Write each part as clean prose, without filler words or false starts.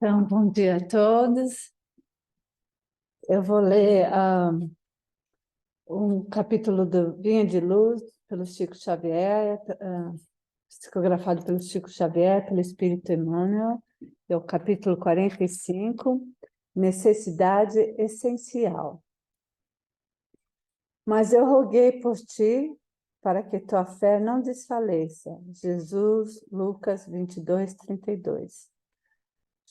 Então, bom dia a todos. Eu vou ler um capítulo do Vinha de Luz, pelo Chico Xavier, psicografado pelo Chico Xavier, pelo Espírito Emmanuel. É o capítulo 45, Necessidade Essencial. Mas eu roguei por ti, para que tua fé não desfaleça. Jesus, Lucas 22, 32.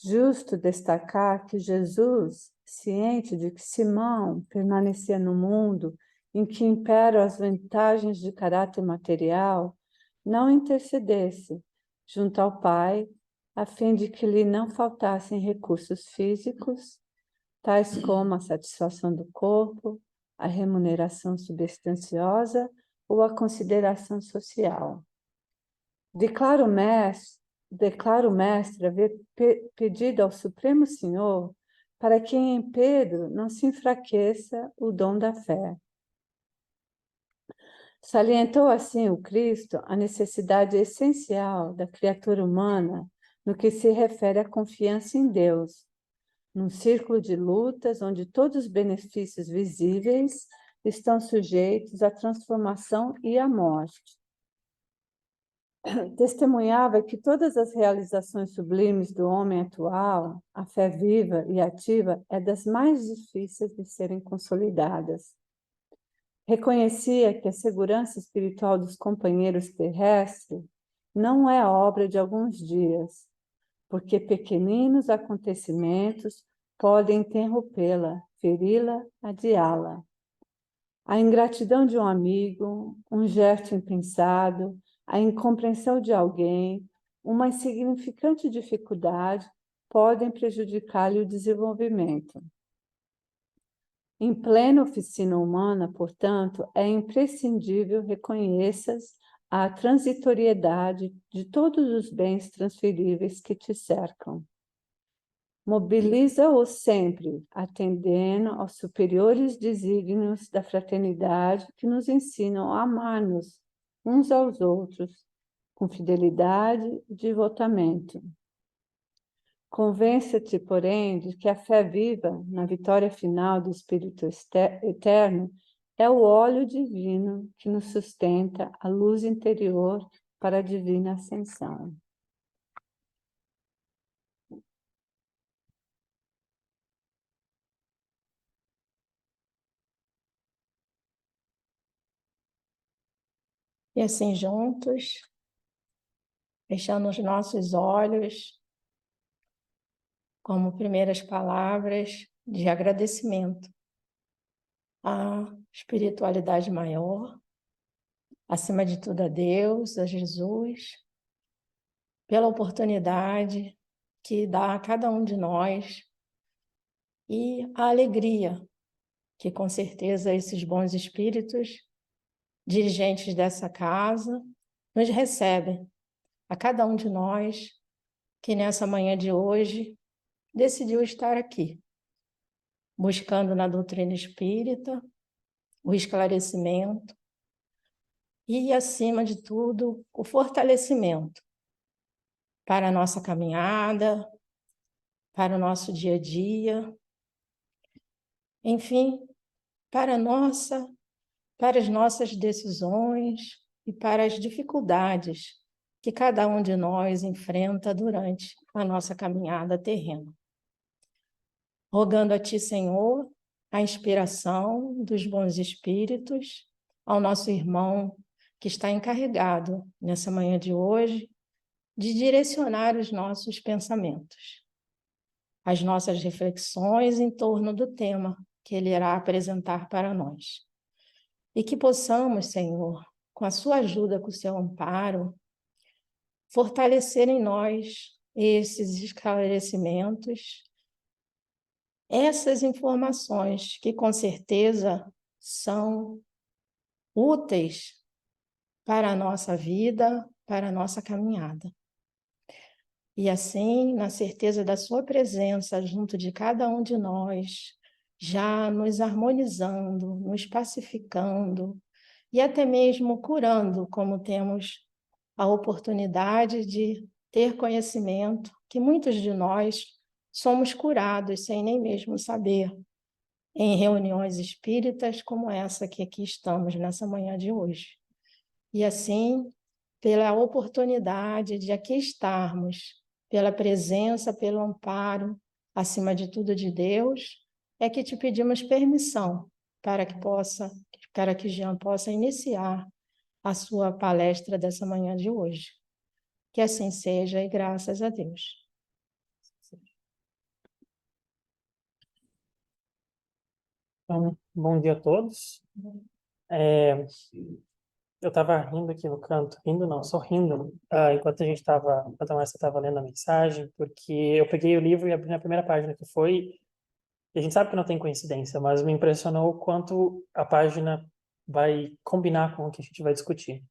Justo destacar que Jesus, ciente de que Simão permanecia no mundo em que imperam as vantagens de caráter material, não intercedesse junto ao Pai, a fim de que lhe não faltassem recursos físicos, tais como a satisfação do corpo, a remuneração substanciosa ou a consideração social. Declara o mestre haver pedido ao Supremo Senhor para que em Pedro não se enfraqueça o dom da fé. Salientou assim o Cristo a necessidade essencial da criatura humana no que se refere à confiança em Deus, num círculo de lutas onde todos os benefícios visíveis estão sujeitos à transformação e à morte. Testemunhava que todas as realizações sublimes do homem atual, a fé viva e ativa, é das mais difíceis de serem consolidadas. Reconhecia que a segurança espiritual dos companheiros terrestres não é obra de alguns dias, porque pequeninos acontecimentos podem interrompê-la, feri-la, adiá-la. A ingratidão de um amigo, um gesto impensado, a incompreensão de alguém, uma insignificante dificuldade podem prejudicar-lhe o desenvolvimento. Em plena oficina humana, portanto, é imprescindível reconheças a transitoriedade de todos os bens transferíveis que te cercam. Mobiliza-os sempre, atendendo aos superiores desígnios da fraternidade que nos ensinam a amar-nos uns aos outros, com fidelidade e devotamento. Convença-te, porém, de que a fé viva na vitória final do Espírito Eterno é o óleo divino que nos sustenta a luz interior para a divina ascensão. E assim, juntos, fechando os nossos olhos, como primeiras palavras de agradecimento à espiritualidade maior, acima de tudo a Deus, a Jesus, pela oportunidade que dá a cada um de nós e a alegria que, com certeza, esses bons espíritos, dirigentes dessa casa, nos recebem, a cada um de nós que nessa manhã de hoje decidiu estar aqui, buscando na doutrina espírita o esclarecimento e, acima de tudo, o fortalecimento para a nossa caminhada, para o nosso dia a dia, enfim, para as nossas decisões e para as dificuldades que cada um de nós enfrenta durante a nossa caminhada terrena. Rogando a Ti, Senhor, a inspiração dos bons espíritos, ao nosso irmão que está encarregado, nessa manhã de hoje, de direcionar os nossos pensamentos, as nossas reflexões em torno do tema que ele irá apresentar para nós. E que possamos, Senhor, com a sua ajuda, com o seu amparo, fortalecer em nós esses esclarecimentos, essas informações que, com certeza, são úteis para a nossa vida, para a nossa caminhada. E assim, na certeza da sua presença junto de cada um de nós, já nos harmonizando, nos pacificando e até mesmo curando, como temos a oportunidade de ter conhecimento, que muitos de nós somos curados sem nem mesmo saber, em reuniões espíritas como essa que aqui estamos nessa manhã de hoje. E assim, pela oportunidade de aqui estarmos, pela presença, pelo amparo, acima de tudo de Deus, é que te pedimos permissão para que Jean possa iniciar a sua palestra dessa manhã de hoje. Que assim seja e graças a Deus. Então, bom dia a todos. Eu estava rindo aqui no canto, rindo não, sorrindo, enquanto a Márcia estava lendo a mensagem, porque eu peguei o livro e abri na primeira página, que foi, e a gente sabe que não tem coincidência, mas me impressionou o quanto a página vai combinar com o que a gente vai discutir.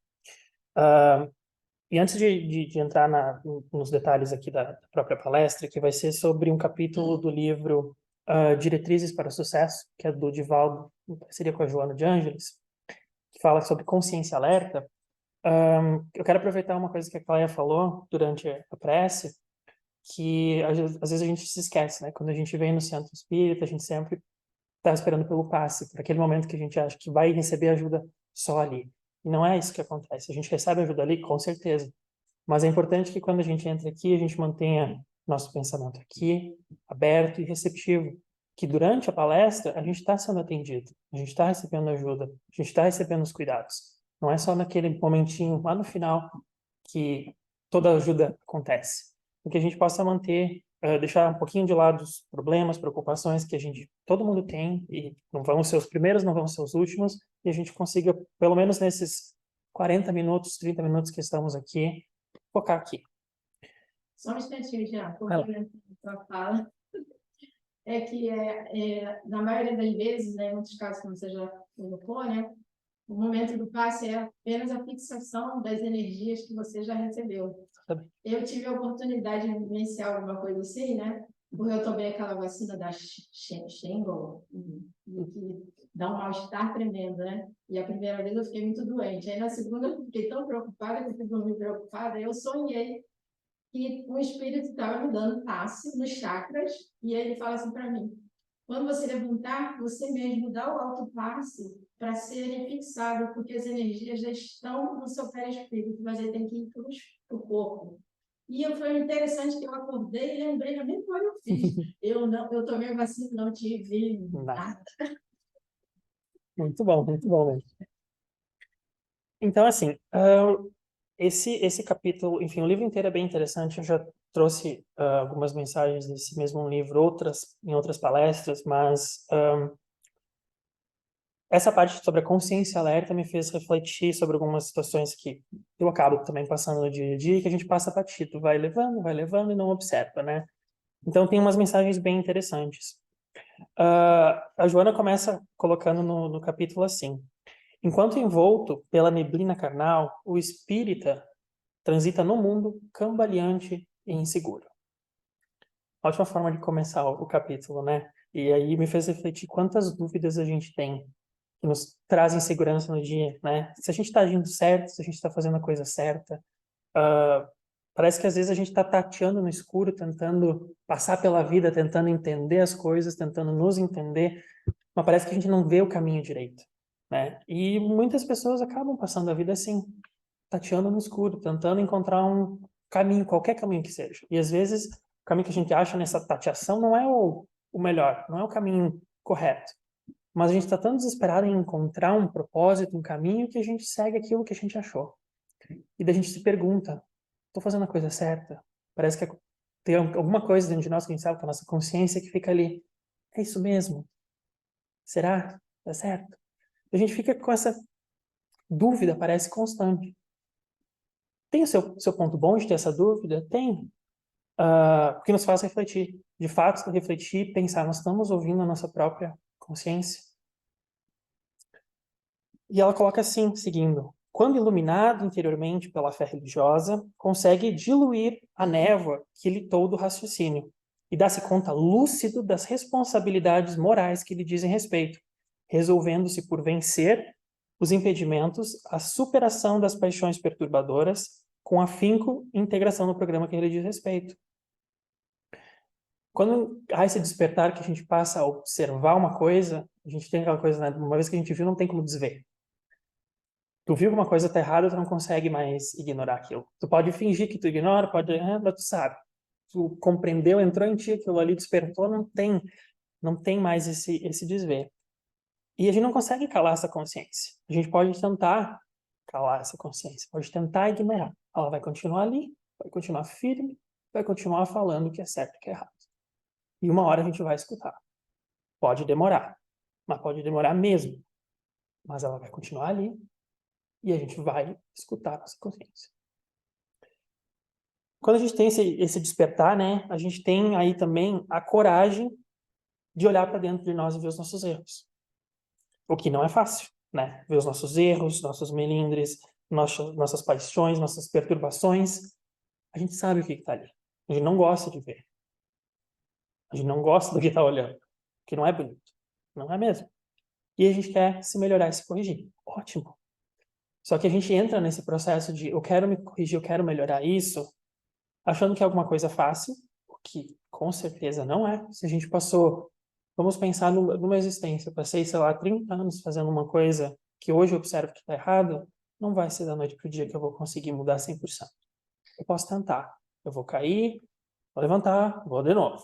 E antes de entrar nos detalhes aqui da própria palestra, que vai ser sobre um capítulo do livro Diretrizes para o Sucesso, que é do Divaldo, em parceria com a Joana de Ângeles, que fala sobre consciência alerta. Eu quero aproveitar uma coisa que a Cláudia falou durante a prece, que às vezes a gente se esquece, né? Quando a gente vem no centro espírita, a gente sempre está esperando pelo passe, por aquele momento que a gente acha que vai receber ajuda só ali. E não é isso que acontece. A gente recebe ajuda ali, com certeza. Mas é importante que quando a gente entra aqui, a gente mantenha nosso pensamento aqui, aberto e receptivo. Que durante a palestra, a gente está sendo atendido, a gente está recebendo ajuda, a gente está recebendo os cuidados. Não é só naquele momentinho lá no final que toda a ajuda acontece. Que a gente possa manter, deixar um pouquinho de lado os problemas, preocupações que todo mundo tem, e não vão ser os primeiros, não vão ser os últimos, e a gente consiga, pelo menos nesses 40 minutos, 30 minutos que estamos aqui, focar aqui. Só um instantinho, já, complementando a tua fala. É que, na maioria das vezes, né, em muitos casos, como você já colocou, né, o momento do passe é apenas a fixação das energias que você já recebeu. Eu tive a oportunidade de vivenciar alguma coisa assim, né? Porque eu tomei aquela vacina da Shingle, que dá um mal-estar tremendo, né? E a primeira vez eu fiquei muito doente. Aí na segunda eu fiquei tão preocupada que eu fui dormir preocupada. Eu sonhei que um espírito estava me dando passe nos chakras e ele fala assim para mim: quando você levantar, você mesmo dá o alto passe para serem fixados, porque as energias já estão no seu perispírito, mas ele tem que ir para o corpo. E foi interessante que eu acordei e lembrei da mesma coisa que eu fiz. Eu tomei a vacina, não tive nada. Muito bom mesmo. Então, assim, esse capítulo, enfim, o livro inteiro é bem interessante. Eu já trouxe algumas mensagens desse mesmo livro, em outras palestras, mas essa parte sobre a consciência alerta me fez refletir sobre algumas situações que eu acabo também passando no dia a dia, que a gente passa batido, vai levando e não observa, né? Então tem umas mensagens bem interessantes. A Joana começa colocando no capítulo assim: enquanto envolto pela neblina carnal, o espírita transita no mundo cambaleante e inseguro. Ótima forma de começar o capítulo, né? E aí me fez refletir quantas dúvidas a gente tem que nos trazem segurança no dia, né? Se a gente está agindo certo, se a gente está fazendo a coisa certa. Parece que às vezes a gente está tateando no escuro, tentando passar pela vida, tentando entender as coisas, tentando nos entender, mas parece que a gente não vê o caminho direito, né? E muitas pessoas acabam passando a vida assim, tateando no escuro, tentando encontrar um caminho, qualquer caminho que seja. E às vezes o caminho que a gente acha nessa tateação não é o melhor, não é o caminho correto. Mas a gente está tão desesperado em encontrar um propósito, um caminho, que a gente segue aquilo que a gente achou. E daí a gente se pergunta: estou fazendo a coisa certa? Parece que tem alguma coisa dentro de nós que a gente sabe, que é a nossa consciência, que fica ali: é isso mesmo? Será? Tá certo? A gente fica com essa dúvida, parece constante. Tem o seu ponto bom de ter essa dúvida? Tem. Porque nos faz refletir. De fato, refletir e pensar: nós estamos ouvindo a nossa própria consciência? E ela coloca assim, seguindo: quando iluminado interiormente pela fé religiosa, consegue diluir a névoa que lhe tolda o raciocínio e dá-se conta lúcido das responsabilidades morais que lhe dizem respeito, resolvendo-se por vencer os impedimentos, a superação das paixões perturbadoras, com afinco e integração no programa que lhe diz respeito. Quando há esse despertar que a gente passa a observar uma coisa, a gente tem aquela coisa, né? Uma vez que a gente viu, não tem como desver. Tu viu que uma coisa tá errada, tu não consegue mais ignorar aquilo. Tu pode fingir que tu ignora, pode, mas tu sabe. Tu compreendeu, entrou em ti, aquilo ali despertou, não tem mais esse desver. E a gente não consegue calar essa consciência. A gente pode tentar calar essa consciência, pode tentar ignorar. Ela vai continuar ali, vai continuar firme, vai continuar falando o que é certo e o que é errado. E uma hora a gente vai escutar. Pode demorar, mas pode demorar mesmo. Mas ela vai continuar ali e a gente vai escutar a nossa consciência. Quando a gente tem esse despertar, né, a gente tem aí também a coragem de olhar para dentro de nós e ver os nossos erros. O que não é fácil, né? Ver os nossos erros, nossos melindres, nossas paixões, nossas perturbações. A gente sabe o que está ali. A gente não gosta de ver. A gente não gosta do que está olhando. Que não é bonito. Não é mesmo. E a gente quer se melhorar e se corrigir. Ótimo. Só que a gente entra nesse processo de eu quero me corrigir, eu quero melhorar isso, achando que é alguma coisa fácil, o que com certeza não é. Se a gente passou, vamos pensar numa existência, eu passei, sei lá, 30 anos fazendo uma coisa que hoje eu observo que está errado, não vai ser da noite para o dia que eu vou conseguir mudar 100%. Eu posso tentar. Eu vou cair, vou levantar, vou de novo.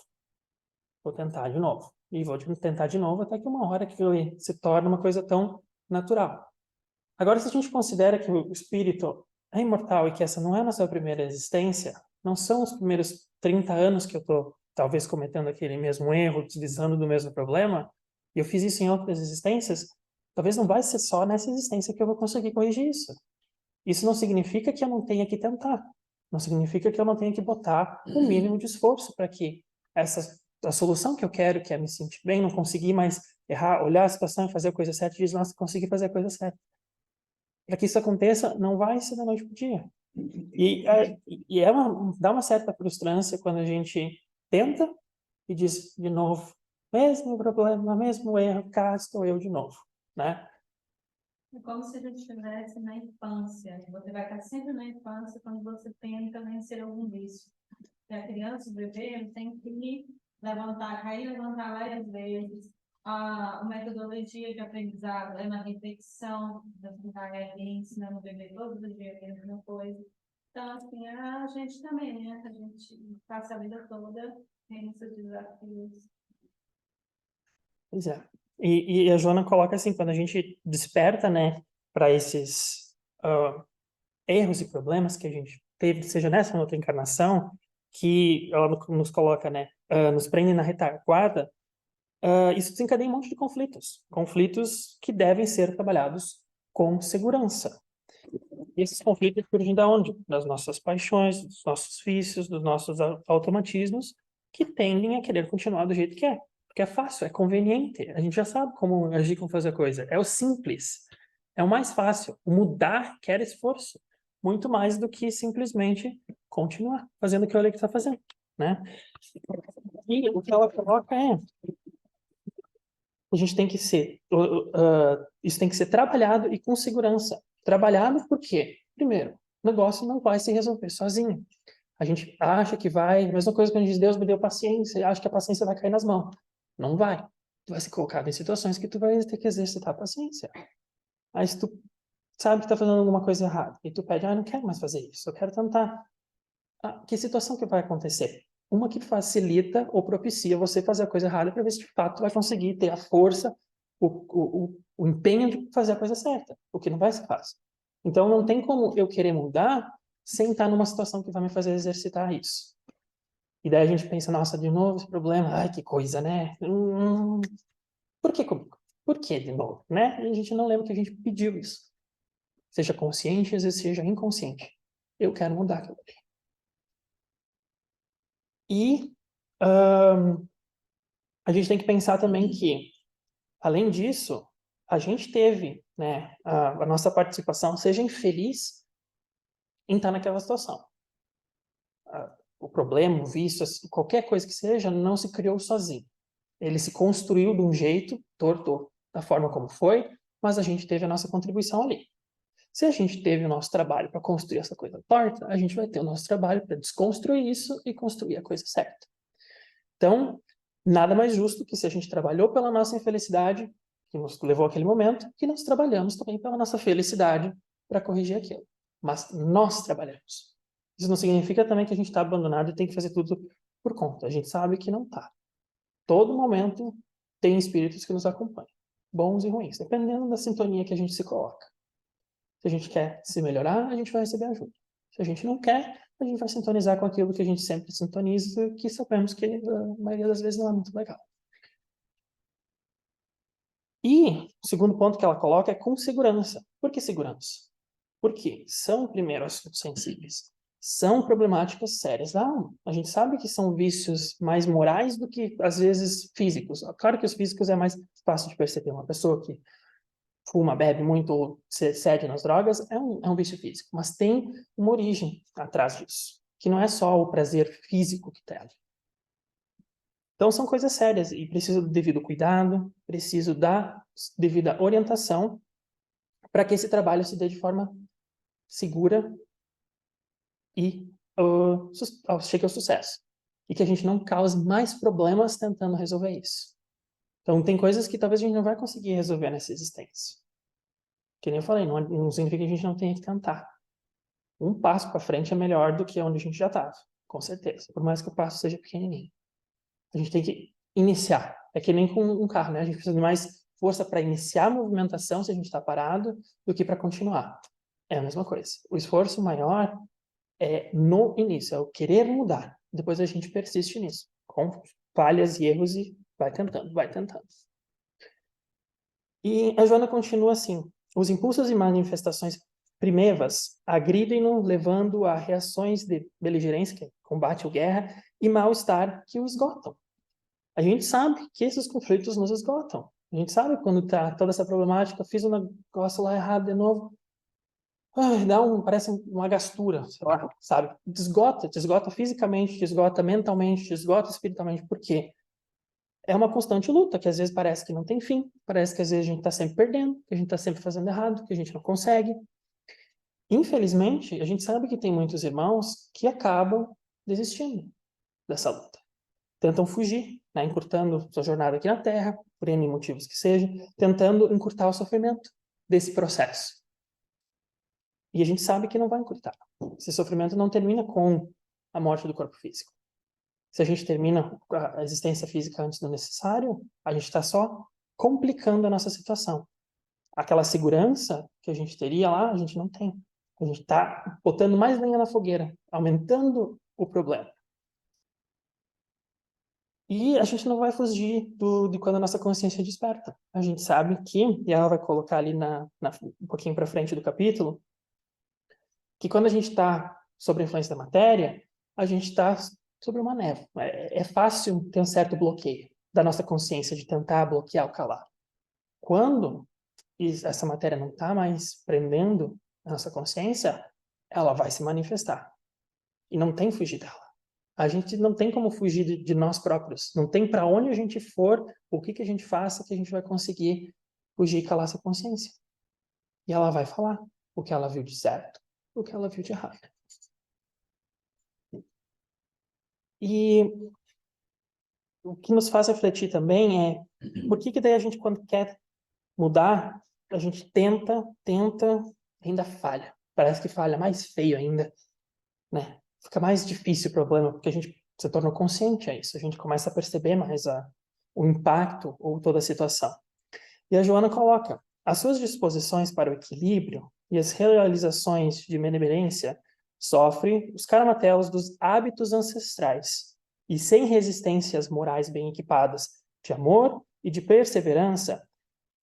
Vou tentar de novo. E vou tentar de novo até que uma hora que ele se torne uma coisa tão natural. Agora, se a gente considera que o espírito é imortal e que essa não é a nossa primeira existência, não são os primeiros 30 anos que eu estou, talvez, cometendo aquele mesmo erro, deslizando do mesmo problema, e eu fiz isso em outras existências, talvez não vai ser só nessa existência que eu vou conseguir corrigir isso. Isso não significa que eu não tenha que tentar. Não significa que eu não tenha que botar o mínimo de esforço para que a solução que eu quero, que é me sentir bem, não conseguir mais errar, olhar a situação e fazer a coisa certa, e dizer, nossa, consegui fazer a coisa certa. Para que isso aconteça, não vai ser da noite para o dia. Dá uma certa frustrância quando a gente tenta e diz de novo, mesmo problema, mesmo erro, cá estou eu de novo, né? É como se a gente estivesse na infância. Você vai estar sempre na infância quando você tenta vencer algum vício. A criança, o bebê, ele tem que levantar, cair, levantar várias vezes. A metodologia de aprendizado é na repetição, ensinando o bebê todos os dias a mesma coisa. Então, assim, a gente também, né? A gente passa a vida toda tendo esses desafios. Pois é. E a Joana coloca assim, quando a gente desperta, né, para esses erros e problemas que a gente teve, seja nessa ou outra encarnação, que ela nos coloca, né, nos prende na retaguarda, isso desencadeia um monte de conflitos. Conflitos que devem ser trabalhados com segurança. E esses conflitos surgem da onde? Das nossas paixões, dos nossos vícios, dos nossos automatismos, que tendem a querer continuar do jeito que é. Porque é fácil, é conveniente. A gente já sabe como agir, como fazer a coisa. É o simples. É o mais fácil. O mudar requer esforço. Muito mais do que simplesmente continuar fazendo aquilo ali que está fazendo, né? E o que ela coloca é a gente tem que ser, isso tem que ser trabalhado e com segurança. Trabalhado por quê? Primeiro, o negócio não vai se resolver sozinho. A gente acha que vai, a mesma coisa que a gente diz, Deus me deu paciência, e acha que a paciência vai cair nas mãos. Não vai. Tu vai ser colocado em situações que tu vai ter que exercitar a paciência. Aí se tu sabe que tá fazendo alguma coisa errada, e tu pede, não quero mais fazer isso, eu quero tentar. Que situação que vai acontecer? Uma que facilita ou propicia você fazer a coisa errada para ver se de fato tu vai conseguir ter a força, o empenho de fazer a coisa certa, o que não vai ser fácil. Então não tem como eu querer mudar sem estar numa situação que vai me fazer exercitar isso. E daí a gente pensa, nossa, de novo esse problema, ai que coisa, né? Por que comigo? Por que de novo, né? E a gente não lembra que a gente pediu isso. Seja consciente, às vezes seja inconsciente. Eu quero mudar aquilo ali. E a gente tem que pensar também que, além disso, a gente teve, né, a nossa participação, seja infeliz em estar naquela situação. O problema, o vício, qualquer coisa que seja, não se criou sozinho. Ele se construiu de um jeito torto, da forma como foi, mas a gente teve a nossa contribuição ali. Se a gente teve o nosso trabalho para construir essa coisa torta, a gente vai ter o nosso trabalho para desconstruir isso e construir a coisa certa. Então, nada mais justo que se a gente trabalhou pela nossa infelicidade, que nos levou àquele momento, que nós trabalhamos também pela nossa felicidade para corrigir aquilo. Mas nós trabalhamos. Isso não significa também que a gente está abandonado e tem que fazer tudo por conta. A gente sabe que não está. Todo momento tem espíritos que nos acompanham, bons e ruins, dependendo da sintonia que a gente se coloca. Se a gente quer se melhorar, a gente vai receber ajuda. Se a gente não quer, a gente vai sintonizar com aquilo que a gente sempre sintoniza, que sabemos que a maioria das vezes não é muito legal. E o segundo ponto que ela coloca é com segurança. Por que segurança? Porque são, primeiro, assuntos sensíveis. São problemáticas sérias da alma. A gente sabe que são vícios mais morais do que, às vezes, físicos. Claro que os físicos é mais fácil de perceber. Uma pessoa que fuma, bebe muito ou se excede nas drogas é um vício físico. Mas tem uma origem atrás disso, que não é só o prazer físico que tem ali. Então, são coisas sérias e preciso do devido cuidado, preciso da devida orientação para que esse trabalho se dê de forma segura e chegue ao sucesso. E que a gente não cause mais problemas tentando resolver isso. Então, tem coisas que talvez a gente não vai conseguir resolver nessa existência. Que nem eu falei, não significa que a gente não tenha que tentar. Um passo para frente é melhor do que onde a gente já estava, com certeza. Por mais que o passo seja pequenininho. A gente tem que iniciar. É que nem com um carro, né? A gente precisa de mais força para iniciar a movimentação se a gente está parado do que para continuar. É a mesma coisa. O esforço maior é no início, é o querer mudar. Depois a gente persiste nisso, com falhas e erros e vai tentando, vai tentando. E a Joana continua assim: os impulsos e manifestações primevas agridem-no, levando a reações de beligerância, que é combate ou guerra, e mal-estar que o esgotam. A gente sabe que esses conflitos nos esgotam. A gente sabe quando está toda essa problemática, fiz um negócio lá errado de novo, parece uma gastura, sei lá, sabe? Te esgota fisicamente, te esgota mentalmente, te esgota espiritualmente. Por quê? É uma constante luta, que às vezes parece que não tem fim, parece que às vezes a gente está sempre perdendo, que a gente está sempre fazendo errado, que a gente não consegue. Infelizmente, a gente sabe que tem muitos irmãos que acabam desistindo dessa luta. Tentam fugir, né, encurtando sua jornada aqui na Terra, por N motivos que sejam, tentando encurtar o sofrimento desse processo. E a gente sabe que não vai encurtar. Esse sofrimento não termina com a morte do corpo físico. Se a gente termina a existência física antes do necessário, a gente está só complicando a nossa situação. Aquela segurança que a gente teria lá, a gente não tem. A gente está botando mais lenha na fogueira, aumentando o problema. E a gente não vai fugir de quando a nossa consciência desperta. A gente sabe que, e ela vai colocar ali um pouquinho para frente do capítulo, que quando a gente está sob a influência da matéria, a gente está sobre uma névoa. É fácil ter um certo bloqueio da nossa consciência de tentar bloquear o calar. Quando essa matéria não está mais prendendo a nossa consciência, ela vai se manifestar. E não tem fugir dela. A gente não tem como fugir de nós próprios. Não tem para onde a gente for, o que a gente faça, que a gente vai conseguir fugir e calar essa consciência. E ela vai falar o que ela viu de certo, o que ela viu de errado. E o que nos faz refletir também é por que daí a gente, quando quer mudar, a gente tenta, ainda falha. Parece que falha mais feio ainda, né? Fica mais difícil o problema, porque a gente se torna consciente a isso. A gente começa a perceber mais o impacto ou toda a situação. E a Joana coloca: as suas disposições para o equilíbrio e as realizações de benemerência sofrem os caramatelos dos hábitos ancestrais e, sem resistências morais bem equipadas de amor e de perseverança,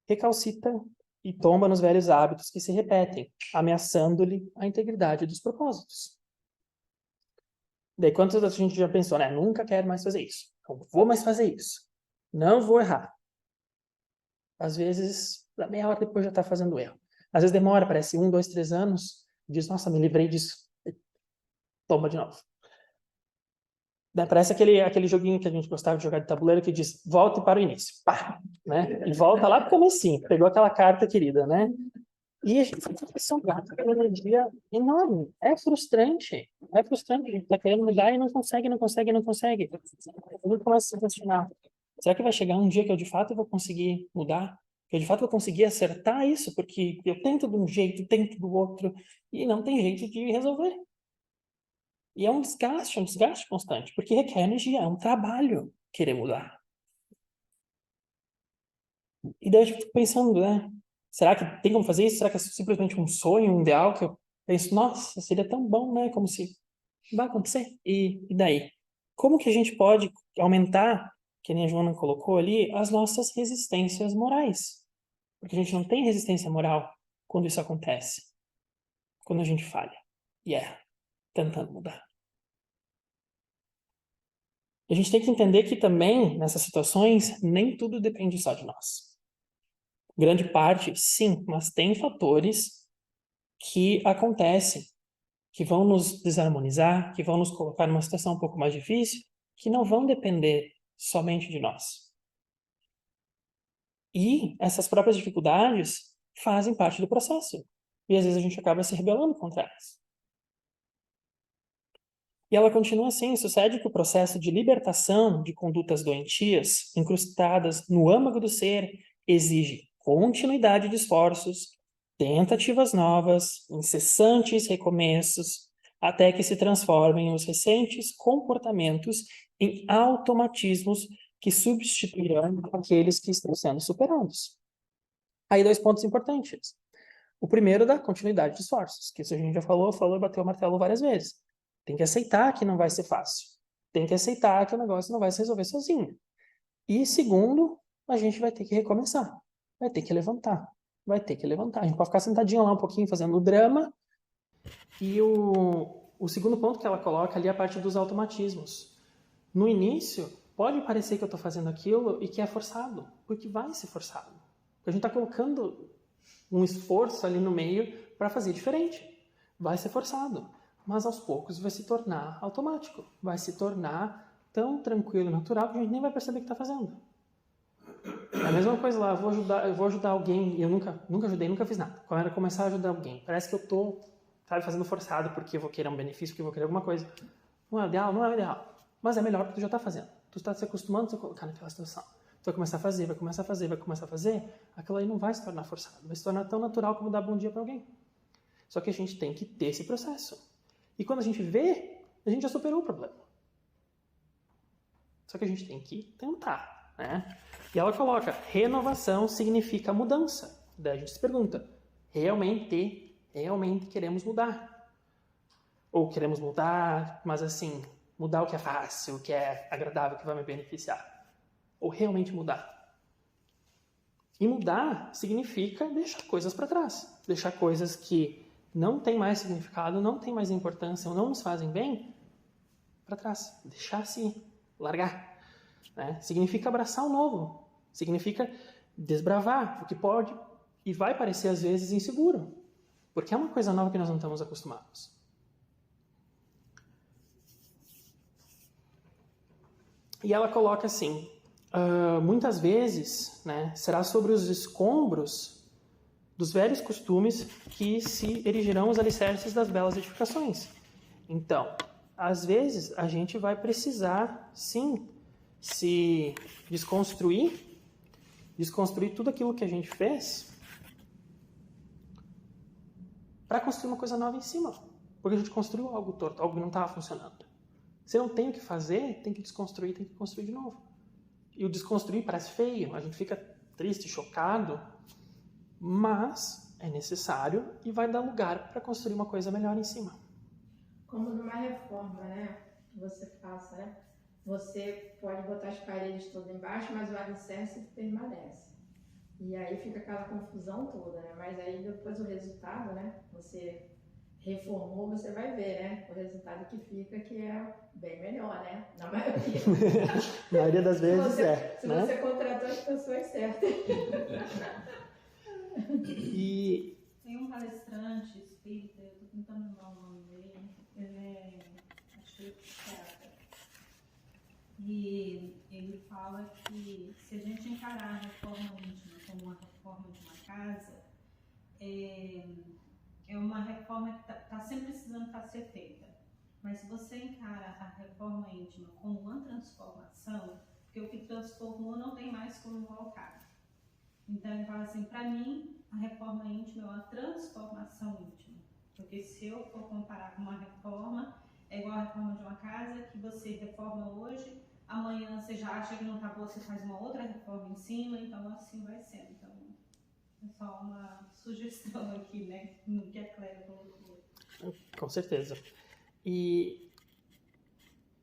recalcita e tomba nos velhos hábitos que se repetem, ameaçando-lhe a integridade dos propósitos. Daí, quantas vezes a gente já pensou, né? Nunca quero mais fazer isso. Não vou mais fazer isso. Não vou errar. Às vezes, meia hora depois já está fazendo erro. Às vezes demora, parece 1, 2, 3 anos. Diz, nossa, me livrei disso. Toma de novo. Daí parece aquele joguinho que a gente gostava de jogar de tabuleiro que diz, volte para o início. Pá! Né? E volta lá para o comecinho. Pegou aquela carta querida, né? E a gente fica pressionado pela energia enorme. É frustrante. É frustrante. A gente tá querendo mudar e não consegue, não consegue, não consegue. A gente começa a se questionar. Será que vai chegar um dia que eu de fato vou conseguir mudar? Que eu de fato vou conseguir acertar isso? Porque eu tento de um jeito, tento do outro, e não tem jeito de resolver. E é um desgaste constante, porque requer energia, é um trabalho querer mudar. E daí eu fico pensando, né? Será que tem como fazer isso? Será que é simplesmente um sonho, um ideal que eu penso, nossa, seria tão bom, né? Como se vai acontecer. E daí? Como que a gente pode aumentar, que nem a Joana colocou ali, as nossas resistências morais? Porque a gente não tem resistência moral quando isso acontece, quando a gente falha e erra, tentando mudar. A gente tem que entender que também, nessas situações, nem tudo depende só de nós. Grande parte, sim, mas tem fatores que acontecem, que vão nos desarmonizar, que vão nos colocar numa situação um pouco mais difícil, que não vão depender somente de nós. E essas próprias dificuldades fazem parte do processo. E às vezes a gente acaba se rebelando contra elas. E ela continua assim: sucede que o processo de libertação de condutas doentias, incrustadas no âmago do ser, exige continuidade de esforços, tentativas novas, incessantes recomeços, até que se transformem os recentes comportamentos em automatismos que substituirão aqueles que estão sendo superados. Aí 2 pontos importantes. O primeiro da continuidade de esforços, que isso a gente já falou e bateu o martelo várias vezes. Tem que aceitar que não vai ser fácil. Tem que aceitar que o negócio não vai se resolver sozinho. E segundo, a gente vai ter que recomeçar. Vai ter que levantar. Vai ter que levantar. A gente pode ficar sentadinho lá um pouquinho fazendo o drama. E o segundo ponto que ela coloca ali é a parte dos automatismos. No início, pode parecer que eu estou fazendo aquilo e que é forçado, porque vai ser forçado. A gente está colocando um esforço ali no meio para fazer diferente. Vai ser forçado, mas aos poucos vai se tornar automático, vai se tornar tão tranquilo e natural que a gente nem vai perceber que está fazendo. É a mesma coisa lá, eu vou ajudar alguém, e eu nunca ajudei, nunca fiz nada. Quando era começar a ajudar alguém, parece que eu tô, fazendo forçado porque eu vou querer um benefício, porque eu vou querer alguma coisa. Não é ideal, não é ideal, mas é melhor porque tu já está fazendo. Tu está se acostumando a se colocar naquela situação. Tu vai começar a fazer, vai começar a fazer, vai começar a fazer, aquilo aí não vai se tornar forçado, vai se tornar tão natural como dar bom dia para alguém. Só que a gente tem que ter esse processo. E quando a gente vê, a gente já superou o problema. Só que a gente tem que tentar, né? E ela coloca, renovação significa mudança. Daí a gente se pergunta, realmente queremos mudar? Ou queremos mudar, mas assim, mudar o que é fácil, o que é agradável, que vai me beneficiar? Ou realmente mudar? E mudar significa deixar coisas para trás. Deixar coisas que não têm mais significado, não têm mais importância ou não nos fazem bem para trás. Deixar-se ir, largar. Né? Significa abraçar o novo. Significa desbravar o que pode e vai parecer às vezes inseguro. Porque é uma coisa nova que nós não estamos acostumados. E ela coloca assim, muitas vezes, né, será sobre os escombros dos velhos costumes que se erigirão os alicerces das belas edificações. Então, às vezes, a gente vai precisar, sim, se desconstruir tudo aquilo que a gente fez para construir uma coisa nova em cima. Porque a gente construiu algo torto, algo que não estava funcionando. Se não tem o que fazer, tem que desconstruir, tem que construir de novo. E o desconstruir parece feio, a gente fica triste, chocado, mas é necessário e vai dar lugar para construir uma coisa melhor em cima. Como numa reforma, né? Que você faça, né? Você pode botar as paredes todas embaixo, mas o alicerce permanece. E aí fica aquela confusão toda, né? Mas aí depois o resultado, né? Você reformou, você vai ver, né? O resultado que fica, que é bem melhor, né? Na maioria. Na maioria das vezes se você contratou as pessoas certas. E tem um palestrante espírita, eu estou tentando lembrar o nome dele, ele é, acho que é, e ele fala que se a gente encarar a reforma íntima como uma reforma de uma casa, é uma reforma que está sempre precisando ser feita. Mas se você encara a reforma íntima como uma transformação, porque o que transformou não tem mais como voltar. Então ele fala assim, para mim, a reforma íntima é uma transformação íntima. Porque se eu for comparar com uma reforma, é igual a reforma de uma casa, que você reforma hoje, amanhã você já acha que não está boa, você faz uma outra reforma em cima, então assim vai sendo. Então, é só uma sugestão aqui, né, que a Clélia colocou. Com certeza. E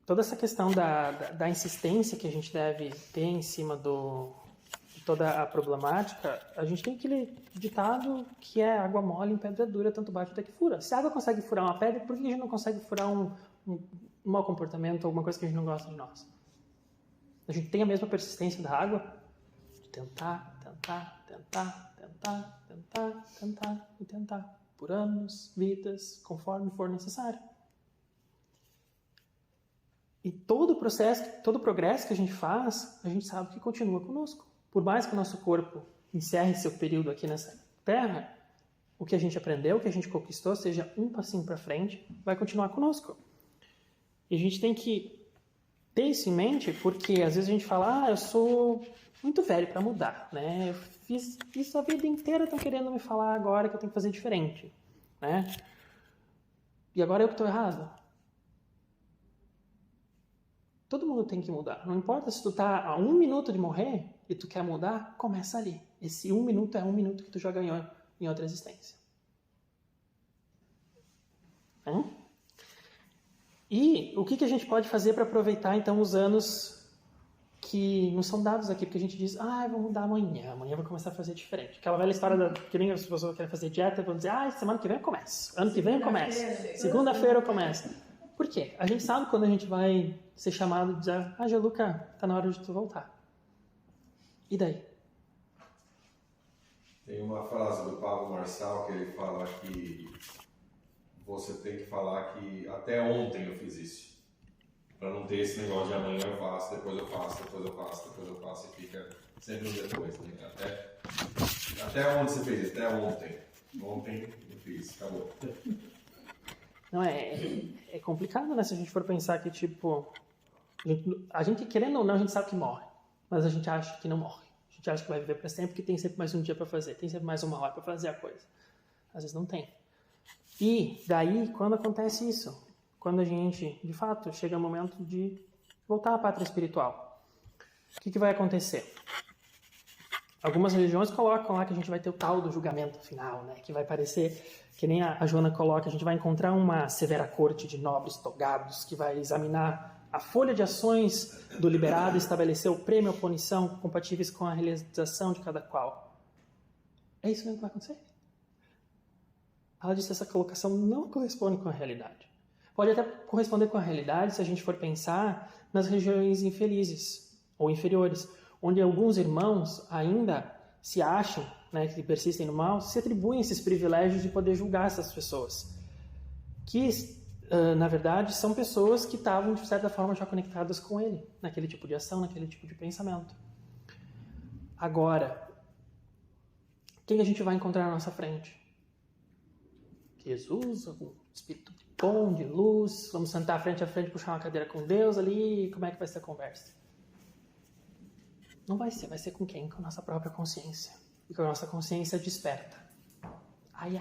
toda essa questão da insistência que a gente deve ter em cima de toda a problemática, a gente tem aquele ditado que é água mole em pedra dura, tanto bate até que fura. Se a água consegue furar uma pedra, por que a gente não consegue furar um mau comportamento, alguma coisa que a gente não gosta de nós? A gente tem a mesma persistência da água de tentar, e tentar, por anos, vidas, conforme for necessário. E todo o processo, todo o progresso que a gente faz, a gente sabe que continua conosco. Por mais que o nosso corpo encerre seu período aqui nessa terra, o que a gente aprendeu, o que a gente conquistou, seja um passinho para frente, vai continuar conosco. E a gente tem que ter isso em mente, porque às vezes a gente fala, eu sou muito velho para mudar, né? Eu fiz isso a vida inteira, estão querendo me falar agora que eu tenho que fazer diferente, né? E agora eu que estou errado. Todo mundo tem que mudar. Não importa se tu tá a 1 minuto de morrer e tu quer mudar, começa ali. Esse 1 minuto é 1 minuto que tu já ganhou em outra existência. E o que a gente pode fazer para aproveitar, então, os anos que nos são dados aqui? Porque a gente diz, vou mudar amanhã vou começar a fazer diferente. Aquela velha história que nem as pessoas querem fazer dieta, vão dizer, semana que vem eu começo, ano que vem eu começo, segunda-feira eu começo. Por quê? A gente sabe quando a gente vai ser chamado e dizer, Geluca, tá na hora de tu voltar. E daí? Tem uma frase do Pablo Marçal que ele fala que você tem que falar que até ontem eu fiz isso. Para não ter esse negócio de amanhã eu faço, depois eu faço, depois eu faço, depois eu faço, e fica sempre no depois. Né? Até onde você fez isso? Até ontem. Ontem eu fiz, acabou. Não, é complicado, né? Se a gente for pensar que, tipo, a gente querendo ou não, a gente sabe que morre, mas a gente acha que não morre. A gente acha que vai viver para sempre, porque tem sempre mais um dia para fazer, tem sempre mais 1 hora para fazer a coisa. Às vezes não tem. E daí, quando acontece isso? Quando a gente, de fato, chega o momento de voltar à pátria espiritual. O que vai acontecer? Algumas religiões colocam lá que a gente vai ter o tal do julgamento final, né? Que vai parecer, que nem a Joana coloca, a gente vai encontrar uma severa corte de nobres togados que vai examinar a folha de ações do liberado e estabelecer o prêmio ou punição compatíveis com a realização de cada qual. É isso mesmo que vai acontecer? Ela disse que essa colocação não corresponde com a realidade. Pode até corresponder com a realidade se a gente for pensar nas regiões infelizes ou inferiores, onde alguns irmãos ainda se acham, né, que persistem no mal, se atribuem esses privilégios de poder julgar essas pessoas. Que, na verdade, são pessoas que estavam, de certa forma, já conectadas com ele, naquele tipo de ação, naquele tipo de pensamento. Agora, quem a gente vai encontrar na nossa frente? Jesus, algum espírito bom, de luz, vamos sentar frente a frente, puxar uma cadeira com Deus ali, como é que vai ser a conversa? Não vai ser com quem? Com a nossa própria consciência. E com a nossa consciência desperta. Ai.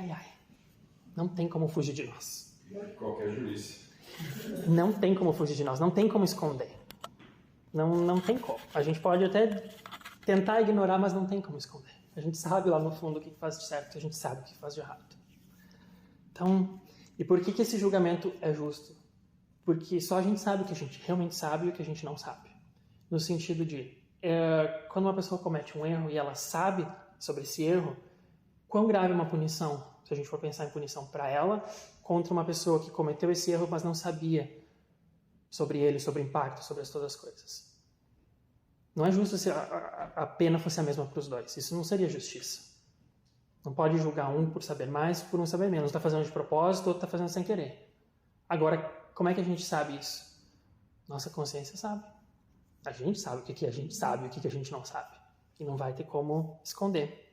Não tem como fugir de nós. Qualquer juiz. Não tem como fugir de nós, não tem como esconder. Não tem como. A gente pode até tentar ignorar, mas não tem como esconder. A gente sabe lá no fundo o que faz de certo, a gente sabe o que faz de errado. Então, e por que esse julgamento é justo? Porque só a gente sabe o que a gente realmente sabe e o que a gente não sabe. No sentido de, quando uma pessoa comete um erro e ela sabe sobre esse erro, quão grave é uma punição, se a gente for pensar em punição para ela, contra uma pessoa que cometeu esse erro, mas não sabia sobre ele, sobre o impacto, sobre todas as coisas. Não é justo se a pena fosse a mesma para os dois. Isso não seria justiça. Não pode julgar um por saber mais, por um saber menos. Um está fazendo de propósito, outro está fazendo sem querer. Agora, como é que a gente sabe isso? Nossa consciência sabe. A gente sabe o que a gente sabe e o que a gente não sabe. E não vai ter como esconder.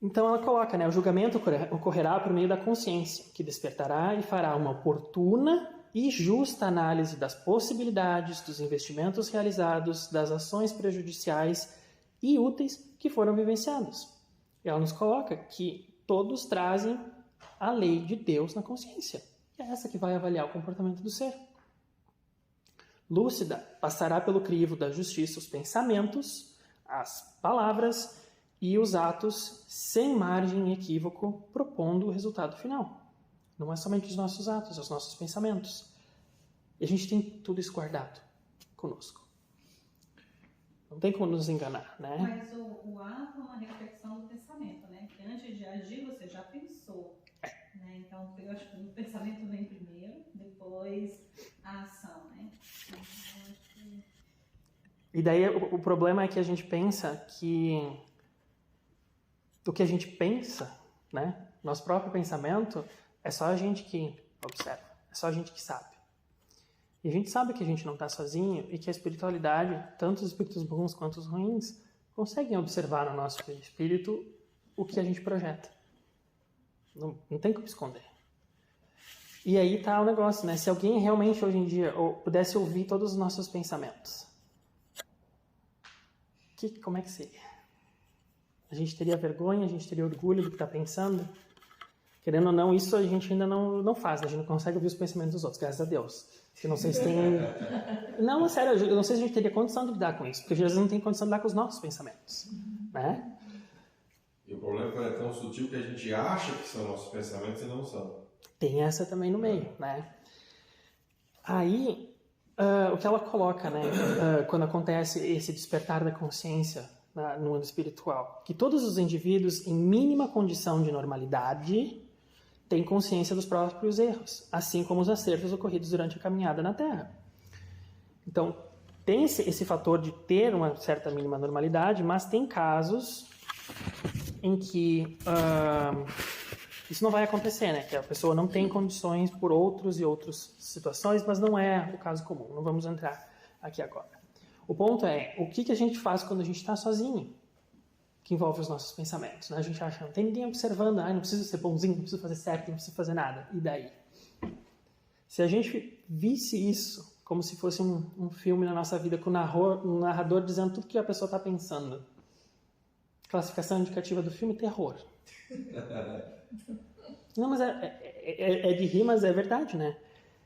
Então ela coloca, né, o julgamento ocorrerá por meio da consciência, que despertará e fará uma oportuna e justa análise das possibilidades, dos investimentos realizados, das ações prejudiciais e úteis que foram vivenciados. E ela nos coloca que todos trazem a lei de Deus na consciência. E é essa que vai avaliar o comportamento do ser. Lúcida passará pelo crivo da justiça os pensamentos, as palavras e os atos sem margem e equívoco, propondo o resultado final. Não é somente os nossos atos, é os nossos pensamentos. E a gente tem tudo isso guardado conosco. Não tem como nos enganar, né? Mas o ato é uma reflexão do pensamento, né? Porque antes de agir, você já pensou. Né? Então, eu acho que o pensamento vem primeiro, depois a ação, né? Então, eu acho que... E daí o problema é que a gente pensa que o que a gente pensa, né? Nosso próprio pensamento, é só a gente que observa, é só a gente que sabe. E a gente sabe que a gente não está sozinho e que a espiritualidade, tanto os espíritos bons quanto os ruins, conseguem observar no nosso espírito o que a gente projeta. Não tem como esconder. E aí está o negócio, né? Se alguém realmente hoje em dia pudesse ouvir todos os nossos pensamentos, como é que seria? A gente teria vergonha, a gente teria orgulho do que está pensando? Querendo ou não, isso a gente ainda não faz, né? A gente não consegue ouvir os pensamentos dos outros, graças a Deus. Eu não sei se tem... Não, sério, eu não sei se a gente teria condição de lidar com isso, porque às vezes não tem condição de lidar com os nossos pensamentos, né? E o problema é que é tão sutil que a gente acha que são nossos pensamentos e não são. Tem essa também no meio, né? Aí, o que ela coloca, né? Quando acontece esse despertar da consciência no mundo espiritual, que todos os indivíduos em mínima condição de normalidade têm consciência dos próprios erros, assim como os acertos ocorridos durante a caminhada na Terra. Então, tem esse fator de ter uma certa mínima normalidade, mas tem casos em que isso não vai acontecer, né? Que a pessoa não tem condições por outras situações, mas não é o caso comum. Não vamos entrar aqui agora. O ponto é, o que a gente faz quando a gente está sozinho? Que envolve os nossos pensamentos, né? A gente acha, não tem ninguém observando, não preciso ser bonzinho, não preciso fazer certo, não preciso fazer nada. E daí? Se a gente visse isso como se fosse um filme na nossa vida com um narrador dizendo tudo que a pessoa está pensando. Classificação indicativa do filme, terror. Não, mas é de rir, mas é verdade, né?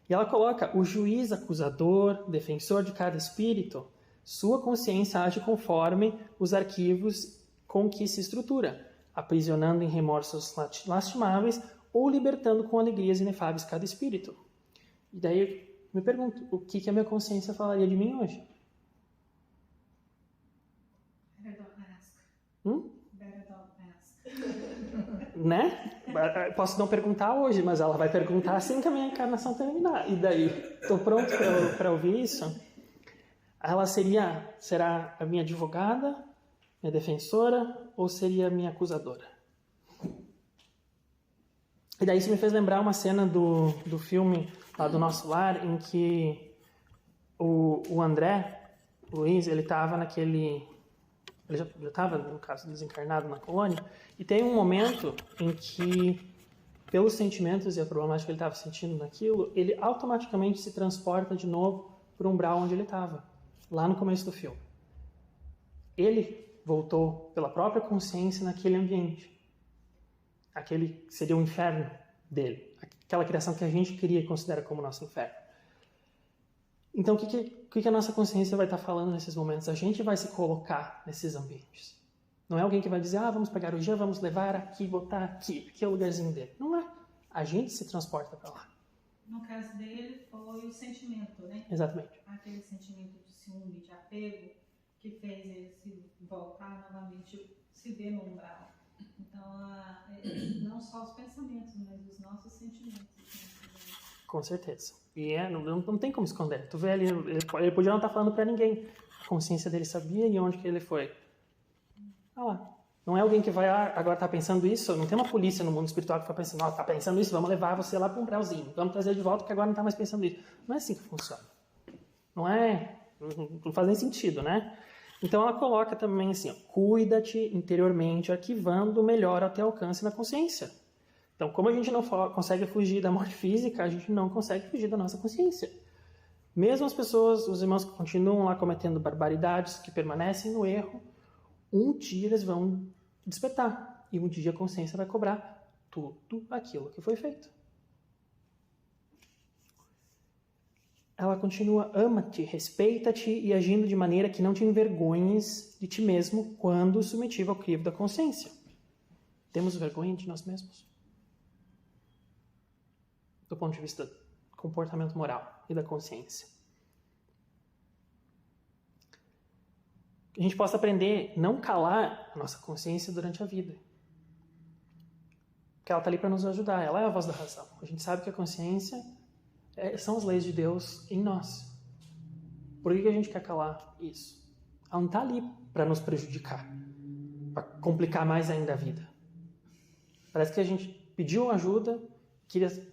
E ela coloca, o juiz, acusador, defensor de cada espírito, sua consciência age conforme os arquivos com que se estrutura, aprisionando em remorsos lastimáveis ou libertando com alegrias inefáveis cada espírito. E daí eu me pergunto, o que a minha consciência falaria de mim hoje? Better don't ask. Better don't ask. Né? Posso não perguntar hoje, mas ela vai perguntar assim que a minha encarnação terminar. E daí, estou pronto para ouvir isso? Ela será a minha advogada, minha defensora, ou seria a minha acusadora? E daí isso me fez lembrar uma cena do filme lá do Nosso Lar, em que o André, o Luiz, ele estava naquele... Ele já estava, no caso, desencarnado na colônia, e tem um momento em que, pelos sentimentos e a problemática que ele estava sentindo naquilo, ele automaticamente se transporta de novo para o umbral onde ele estava, lá no começo do filme. Ele voltou pela própria consciência naquele ambiente. Aquele seria o inferno dele, aquela criação que a gente cria e considera como nosso inferno. Então, o que a nossa consciência vai estar falando nesses momentos? A gente vai se colocar nesses ambientes. Não é alguém que vai dizer, vamos pegar o dia, vamos levar aqui, botar aqui é o lugarzinho dele. Não é. A gente se transporta para lá. No caso dele, foi o sentimento, né? Exatamente. Aquele sentimento de ciúme, de apego, que fez ele se voltar novamente, se ver no umbral. Então, não só os pensamentos, mas os nossos sentimentos. Com certeza. E não tem como esconder. Tu vê ali, ele podia não estar falando para ninguém. A consciência dele sabia e onde que ele foi. Lá. Não é alguém que vai, agora tá pensando isso. Não tem uma polícia no mundo espiritual que vai pensando, tá pensando isso, vamos levar você lá para um umbralzinho. Vamos trazer de volta porque agora não tá mais pensando isso. Não é assim que funciona. Não faz nem sentido, né? Então ela coloca também assim, ó, cuida-te interiormente, arquivando o melhor ao teu alcance na consciência. Então, como a gente não consegue fugir da morte física, a gente não consegue fugir da nossa consciência. Mesmo as pessoas, os irmãos que continuam lá cometendo barbaridades, que permanecem no erro, um dia eles vão despertar. E um dia a consciência vai cobrar tudo aquilo que foi feito. Ela continua, ama-te, respeita-te e agindo de maneira que não te envergonhes de ti mesmo quando submetido ao crivo da consciência. Temos vergonha de nós mesmos? Do ponto de vista do comportamento moral e da consciência. Que a gente possa aprender a não calar a nossa consciência durante a vida. Porque ela está ali para nos ajudar, ela é a voz da razão. A gente sabe que a consciência são as leis de Deus em nós. Por que a gente quer calar isso? Ela não está ali para nos prejudicar, para complicar mais ainda a vida. Parece que a gente pediu ajuda,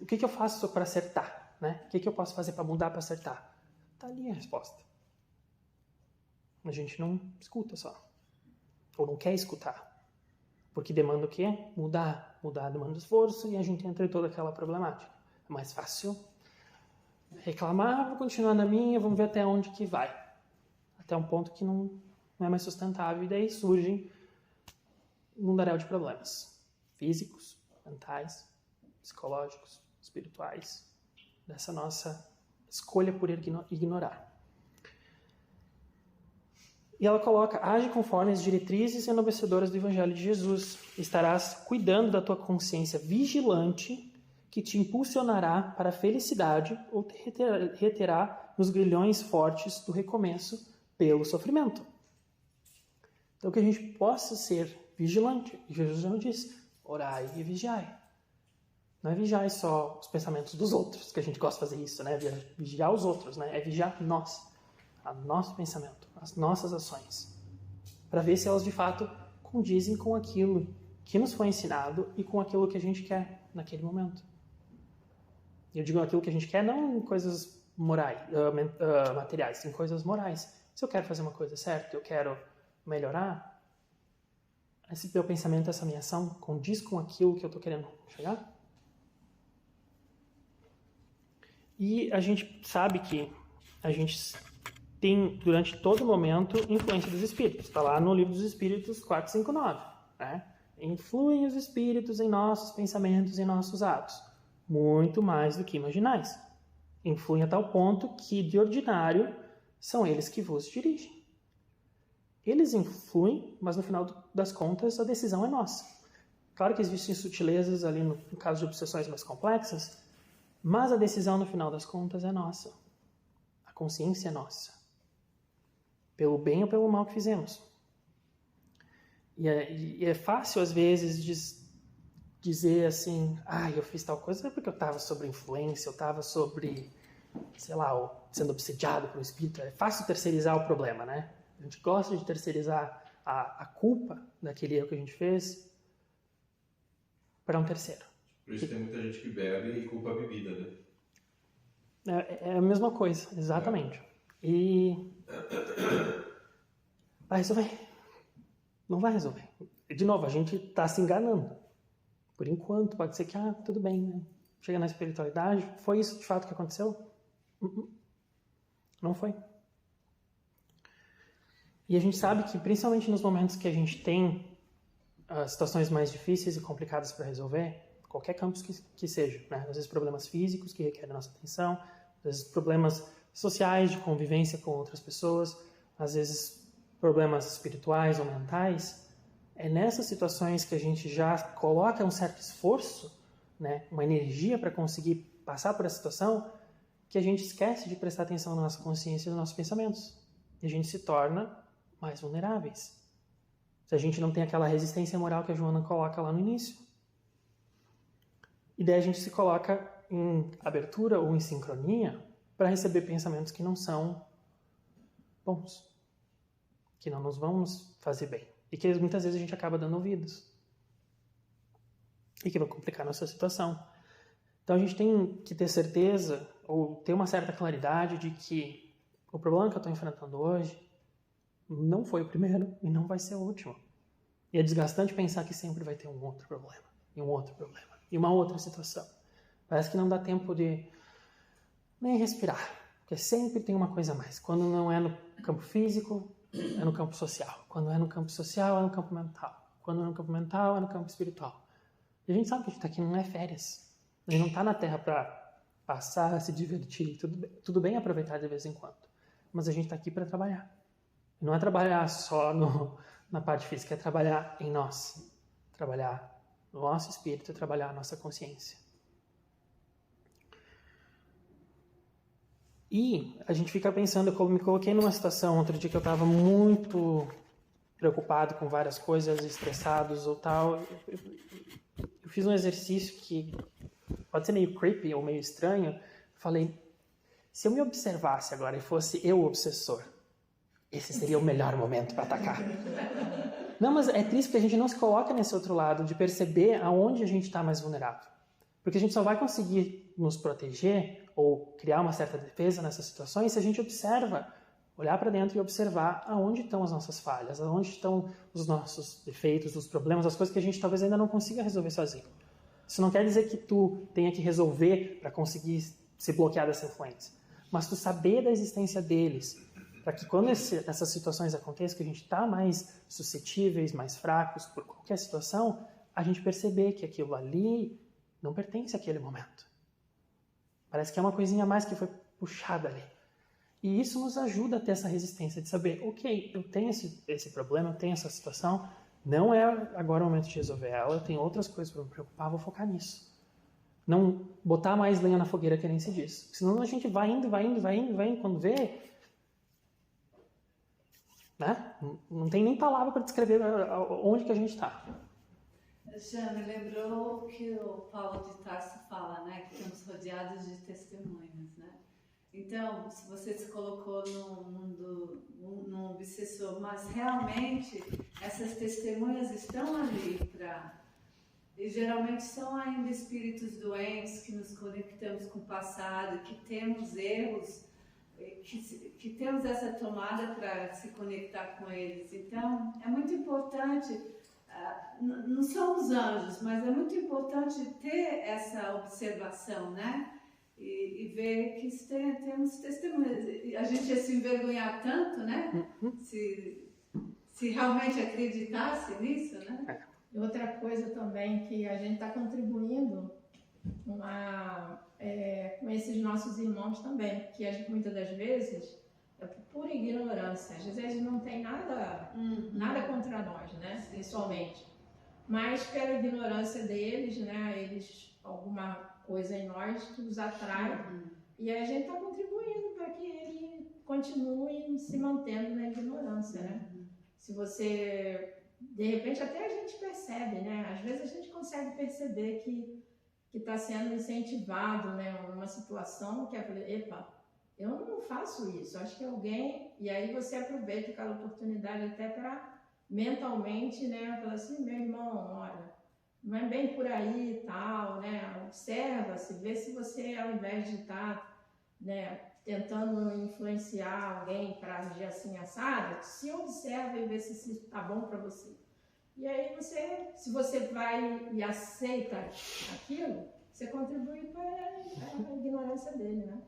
o que eu faço para acertar? Né? O que eu posso fazer para mudar, para acertar? Está ali a resposta. A gente não escuta só. Ou não quer escutar. Porque demanda o quê? Mudar. Mudar demanda esforço e a gente entra em toda aquela problemática. É mais fácil reclamar, vou continuar na minha, vamos ver até onde que vai. Até um ponto que não é mais sustentável. E daí surgem um mundaréu de problemas. Físicos, mentais, psicológicos, espirituais. Dessa nossa escolha por ignorar. E ela coloca, age conforme as diretrizes enobecedoras do Evangelho de Jesus. Estarás cuidando da tua consciência vigilante que te impulsionará para a felicidade ou te reterá nos grilhões fortes do recomeço pelo sofrimento. Então que a gente possa ser vigilante. Jesus já disse, orai e vigiai. Não é vigiar só os pensamentos dos outros, que a gente gosta de fazer isso, né? Vigiar os outros, né? É vigiar nós, o nosso pensamento, as nossas ações, para ver se elas de fato condizem com aquilo que nos foi ensinado e com aquilo que a gente quer naquele momento. Eu digo aquilo que a gente quer não em coisas materiais, em coisas morais. Se eu quero fazer uma coisa certa, eu quero melhorar, esse meu pensamento, essa minha ação condiz com aquilo que eu estou querendo chegar? E a gente sabe que a gente tem, durante todo momento, influência dos espíritos. Está lá no Livro dos Espíritos 459. Né? Influem os espíritos em nossos pensamentos e nossos atos. Muito mais do que imaginais. Influem a tal ponto que, de ordinário, são eles que vos dirigem. Eles influem, mas no final das contas a decisão é nossa. Claro que existem sutilezas ali no caso de obsessões mais complexas, mas a decisão no final das contas é nossa. A consciência é nossa. Pelo bem ou pelo mal que fizemos. E é fácil às vezes dizer assim, eu fiz tal coisa porque eu estava sob influência, eu estava sobre, sei lá, sendo obsediado por um espírito. É fácil terceirizar o problema, né? A gente gosta de terceirizar a culpa daquele erro que a gente fez para um terceiro. Por isso tem muita gente que bebe e culpa a bebida, né? É a mesma coisa, exatamente. E vai resolver? Não vai resolver. De novo, a gente está se enganando. Por enquanto, pode ser que, tudo bem, né? Chega na espiritualidade, foi isso de fato que aconteceu? Não foi. E a gente sabe que, principalmente nos momentos que a gente tem situações mais difíceis e complicadas para resolver, qualquer campo que seja, né? Às vezes problemas físicos que requerem a nossa atenção, às vezes problemas sociais de convivência com outras pessoas, às vezes problemas espirituais ou mentais. É nessas situações que a gente já coloca um certo esforço, né, uma energia para conseguir passar por essa situação, que a gente esquece de prestar atenção na nossa consciência e nos nossos pensamentos. E a gente se torna mais vulneráveis. Se a gente não tem aquela resistência moral que a Joana coloca lá no início. E daí a gente se coloca em abertura ou em sincronia para receber pensamentos que não são bons, que não nos vão nos fazer bem. E que muitas vezes a gente acaba dando ouvidos. E que vai complicar a nossa situação. Então a gente tem que ter certeza, ou ter uma certa claridade de que o problema que eu estou enfrentando hoje não foi o primeiro e não vai ser o último. E é desgastante pensar que sempre vai ter um outro problema, e um outro problema, e uma outra situação. Parece que não dá tempo de nem respirar, porque sempre tem uma coisa a mais. Quando não é no campo físico, é no campo social. Quando é no campo social, é no campo mental. Quando é no campo mental, é no campo espiritual. E a gente sabe que a gente está aqui não é férias. A gente não está na Terra para passar, se divertir, tudo bem aproveitar de vez em quando. Mas a gente está aqui para trabalhar. E não é trabalhar só na parte física, é trabalhar em nós. Trabalhar no nosso espírito, trabalhar a nossa consciência. E a gente fica pensando, eu me coloquei numa situação outro dia que eu estava muito preocupado com várias coisas, estressados ou tal. Eu fiz um exercício que pode ser meio creepy ou meio estranho. Falei, se eu me observasse agora e fosse eu o obsessor, esse seria o melhor momento para atacar. Não, mas é triste porque a gente não se coloca nesse outro lado de perceber aonde a gente está mais vulnerável. Porque a gente só vai conseguir nos proteger ou criar uma certa defesa nessas situações se a gente observa, olhar para dentro e observar aonde estão as nossas falhas, aonde estão os nossos defeitos, os problemas, as coisas que a gente talvez ainda não consiga resolver sozinho. Isso não quer dizer que tu tenha que resolver para conseguir se bloquear dessa influência, mas tu saber da existência deles, para que quando essas situações aconteçam, que a gente está mais suscetíveis, mais fracos por qualquer situação, a gente perceber que aquilo ali não pertence àquele momento. Parece que é uma coisinha a mais que foi puxada ali. E isso nos ajuda a ter essa resistência de saber, ok, eu tenho esse problema, eu tenho essa situação, não é agora o momento de resolver ela, eu tenho outras coisas para me preocupar, vou focar nisso. Não botar mais lenha na fogueira, que nem se diz. Senão a gente vai indo, quando vê, né? Não tem nem palavra para descrever onde que a gente está. Já me lembrou que o Paulo de Tarso fala, né, que estamos rodeados de testemunhas, né? Então, se você se colocou num obsessor, mas realmente essas testemunhas estão ali e geralmente são ainda espíritos doentes que nos conectamos com o passado, que temos erros, que temos essa tomada para se conectar com eles. Então, é muito importante. Não somos anjos, mas é muito importante ter essa observação, né? E ver que temos testemunhas. A gente ia se envergonhar tanto, né? Se realmente acreditasse nisso, né? E outra coisa também que a gente está contribuindo com esses nossos irmãos também, que muitas das vezes é por pura ignorância. Às vezes não tem nada contra nós, né, pessoalmente. Mas pela ignorância deles, né, alguma coisa em nós que os atrai. E a gente está contribuindo para que ele continue se mantendo na ignorância, né? Se você, de repente até a gente percebe, né? Às vezes a gente consegue perceber que está sendo incentivado, né, uma situação que é, epa, eu não faço isso, acho que alguém... E aí você aproveita aquela oportunidade até para mentalmente, né, falar assim, meu irmão, olha, não é bem por aí e tal, né, observa-se, vê se você, ao invés de estar, né, tentando influenciar alguém para agir assim assado, se observa e vê se isso está bom para você. E aí se você vai e aceita aquilo, você contribui para a ignorância dele, né?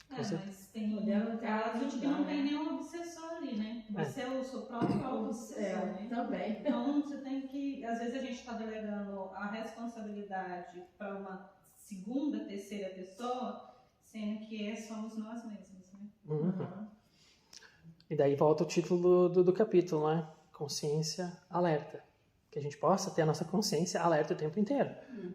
Mas tem casos que não tem nenhum obsessor ali, né? Você é o seu próprio obsessor, né? Também. Então você tem que... Às vezes a gente está delegando a responsabilidade para uma segunda, terceira pessoa, sendo que somos nós mesmos, né? E daí volta o título do capítulo, né? Consciência alerta. Que a gente possa ter a nossa consciência alerta o tempo inteiro.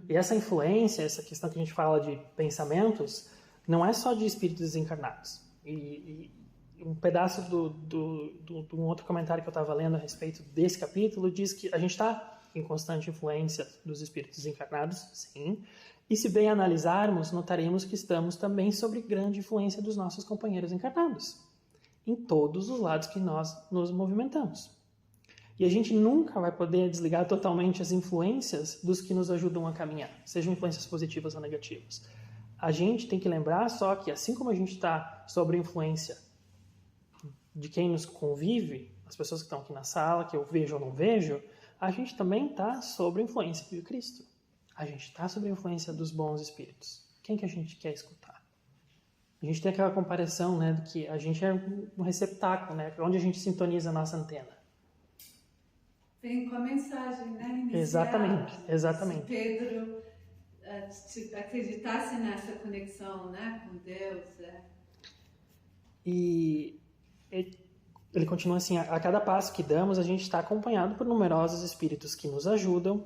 E essa influência, essa questão que a gente fala de pensamentos, não é só de espíritos desencarnados. E um pedaço de um outro comentário que eu estava lendo a respeito desse capítulo diz que a gente está em constante influência dos espíritos desencarnados, sim. E se bem analisarmos, notaremos que estamos também sob grande influência dos nossos companheiros encarnados, em todos os lados que nós nos movimentamos. E a gente nunca vai poder desligar totalmente as influências dos que nos ajudam a caminhar, sejam influências positivas ou negativas. A gente tem que lembrar só que, assim como a gente está sob a influência de quem nos convive, as pessoas que estão aqui na sala, que eu vejo ou não vejo, a gente também está sob a influência de Cristo. A gente está sob a influência dos bons espíritos. Quem que a gente quer escutar? A gente tem aquela comparação, né, de que a gente é um receptáculo, né, onde a gente sintoniza a nossa antena. Vem com a mensagem, né? Inicial. Exatamente. Se Pedro acreditasse nessa conexão, né, com Deus. E ele continua assim, a cada passo que damos, a gente está acompanhado por numerosos espíritos que nos ajudam,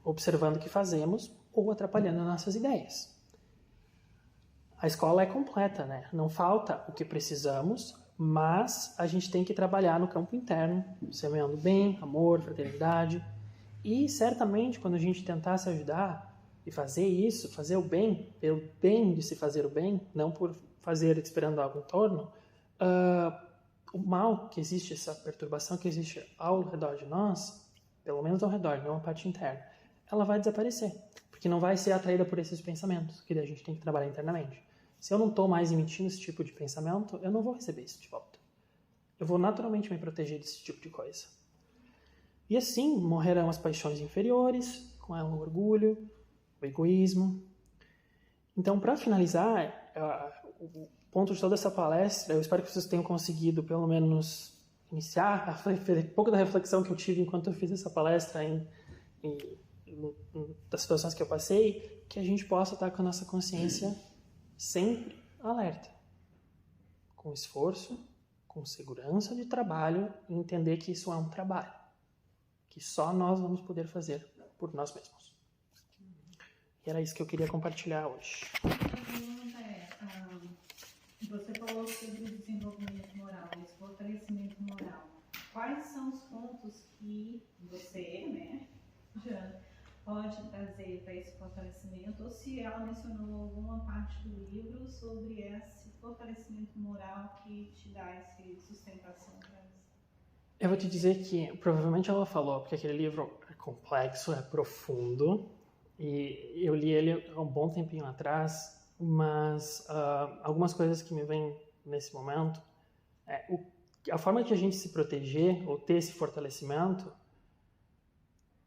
observando o que fazemos ou atrapalhando nossas ideias. A escola é completa, né? Não falta o que precisamos, mas a gente tem que trabalhar no campo interno, semeando bem, amor, fraternidade. E certamente, quando a gente tentar se ajudar e fazer isso, fazer o bem, pelo bem de se fazer o bem, não por fazer esperando algo em torno, o mal que existe, essa perturbação que existe ao redor de nós, pelo menos ao redor, não a parte interna, ela vai desaparecer, porque não vai ser atraída por esses pensamentos, que a gente tem que trabalhar internamente. Se eu não estou mais emitindo esse tipo de pensamento, eu não vou receber isso de volta. Eu vou naturalmente me proteger desse tipo de coisa. E assim morrerão as paixões inferiores, com ela o orgulho, o egoísmo. Então, para finalizar, o ponto de toda essa palestra, eu espero que vocês tenham conseguido, pelo menos, iniciar um pouco da reflexão que eu tive enquanto eu fiz essa palestra das situações que eu passei, que a gente possa estar com a nossa consciência sempre alerta, com esforço, com segurança de trabalho e entender que isso é um trabalho, que só nós vamos poder fazer por nós mesmos. E era isso que eu queria compartilhar hoje. A pergunta é, você falou sobre o desenvolvimento moral, esse fortalecimento moral. Quais são os pontos que você, né, Jana, pode trazer para esse fortalecimento, ou se ela mencionou alguma parte do livro sobre esse fortalecimento moral que te dá essa sustentação para isso? Eu vou te dizer que provavelmente ela falou, porque aquele livro é complexo, é profundo, e eu li ele há um bom tempinho atrás, mas algumas coisas que me vêm nesse momento, a forma de a gente se proteger ou ter esse fortalecimento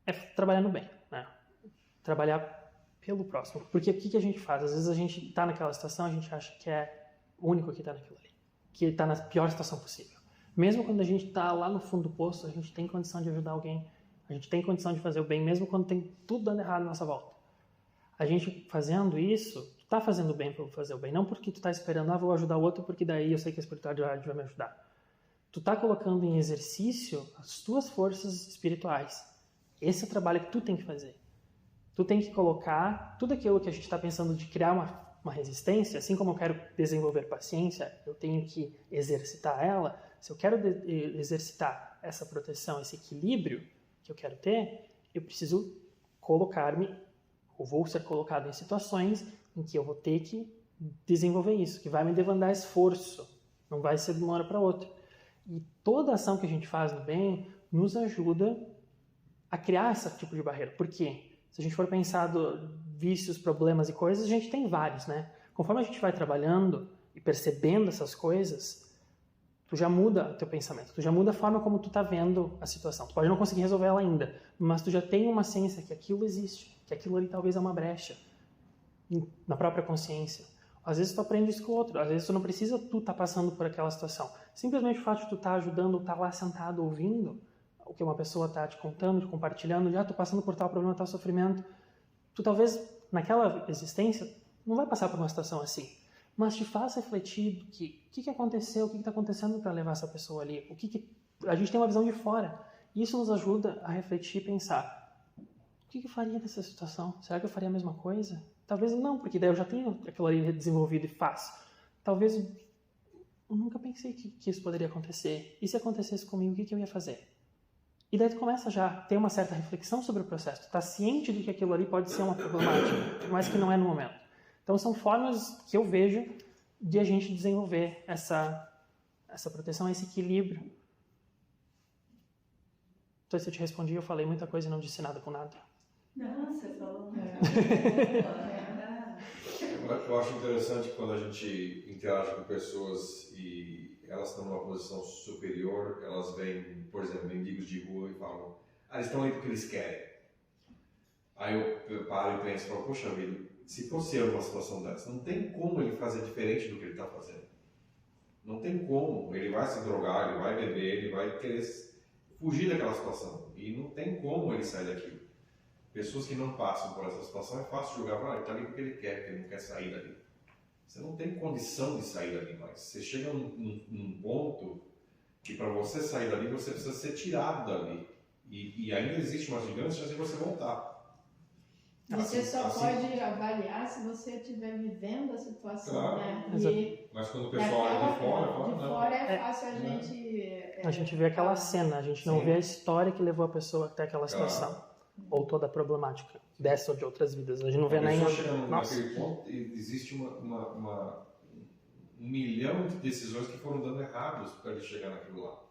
é trabalhando bem, né? Trabalhar pelo próximo. Porque o que a gente faz? Às vezes a gente está naquela situação, a gente acha que é o único que está naquilo ali, que está na pior situação possível. Mesmo quando a gente está lá no fundo do poço, a gente tem condição de ajudar alguém, a gente tem condição de fazer o bem, mesmo quando tem tudo dando errado à nossa volta. A gente fazendo isso, tu está fazendo o bem para fazer o bem, não porque tu está esperando, vou ajudar o outro porque daí eu sei que a espiritualidade vai me ajudar. Tu está colocando em exercício as tuas forças espirituais. Esse é o trabalho que tu tem que fazer. Tu tem que colocar tudo aquilo que a gente está pensando de criar uma resistência, assim como eu quero desenvolver paciência, eu tenho que exercitar ela. Se eu quero exercitar essa proteção, esse equilíbrio que eu quero ter, eu preciso colocar-me, ou vou ser colocado em situações em que eu vou ter que desenvolver isso, que vai me demandar esforço, não vai ser de uma hora para outra. E toda ação que a gente faz no bem nos ajuda a criar esse tipo de barreira. Por quê? Se a gente for pensar vícios, problemas e coisas, a gente tem vários, né? Conforme a gente vai trabalhando e percebendo essas coisas, tu já muda o teu pensamento, tu já muda a forma como tu tá vendo a situação. Tu pode não conseguir resolver ela ainda, mas tu já tem uma ciência que aquilo existe, que aquilo ali talvez é uma brecha na própria consciência. Às vezes tu aprende isso com o outro, às vezes tu não precisa tu tá passando por aquela situação. Simplesmente o fato de tu tá ajudando, tá lá sentado ouvindo o que uma pessoa tá te contando, te compartilhando, já tô passando por tal problema, tal sofrimento. Tu talvez naquela existência não vai passar por uma situação assim, mas te faz refletir do que o que aconteceu, o que está acontecendo para levar essa pessoa ali, a gente tem uma visão de fora. Isso nos ajuda a refletir e pensar, o que eu faria nessa situação? Será que eu faria a mesma coisa? Talvez não, porque daí eu já tenho aquilo ali desenvolvido e faço. Talvez eu nunca pensei que isso poderia acontecer. E se acontecesse comigo, o que eu ia fazer? E daí tu começa já a ter uma certa reflexão sobre o processo. Tu tá ciente de que aquilo ali pode ser uma problemática, mas que não é no momento. Então são formas que eu vejo de a gente desenvolver essa proteção, esse equilíbrio. Não sei se eu te respondi, eu falei muita coisa e não disse nada com nada. Não, você falou. Eu Eu acho interessante quando a gente interage com pessoas e elas estão numa posição superior, elas veem, por exemplo, mendigos de rua e falam, eles estão aí porque eles querem. Aí eu paro e penso, poxa vida, se fosse eu numa situação dessa, não tem como ele fazer diferente do que ele está fazendo. Não tem como. Ele vai se drogar, ele vai beber, ele vai querer fugir daquela situação. E não tem como ele sair daquilo. Pessoas que não passam por essa situação, é fácil julgar, ele está ali porque ele quer, porque ele não quer sair dali. Você não tem condição de sair dali mais. Você chega num ponto que para você sair dali, você precisa ser tirado dali. E ainda existe uma gigante chance de você voltar. Você só pode avaliar se você estiver vivendo a situação, claro, né? Mas quando o pessoal olha de fora, fala, de fora é fácil a gente... A gente vê aquela cena, a gente não vê a história que levou a pessoa até aquela situação. Ou toda a problemática dessa ou de outras vidas. A gente não vê nem... Naquele ponto, existe um milhão de decisões que foram dando errados para ele chegar naquilo lá.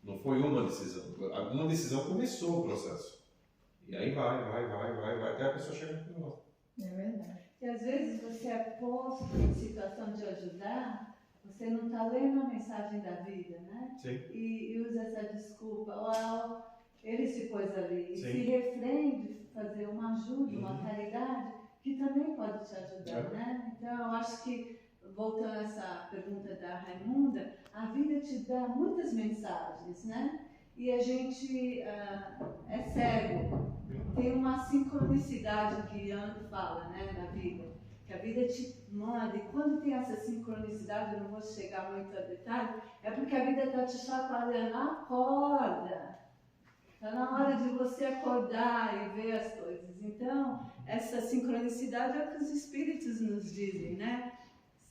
Não foi uma decisão. Uma decisão começou o processo. E aí vai, até a pessoa chegar naquilo lá. É verdade. E às vezes você é posto em situação de ajudar, você não está lendo a mensagem da vida, né? Sim. E usa essa desculpa, ele se pôs ali, e Sim. se refrém de fazer uma ajuda, uma caridade, que também pode te ajudar, né? Então eu acho que, voltando a essa pergunta da Raimunda, a vida te dá muitas mensagens, né? E a gente é cego. Tem uma sincronicidade que Ian fala, né, na vida. Que a vida te manda, e quando tem essa sincronicidade, eu não vou chegar muito a detalhe, é porque a vida está te chacoalhando, acorda. Está na hora de você acordar e ver as coisas. Então, essa sincronicidade é o que os espíritos nos dizem, né?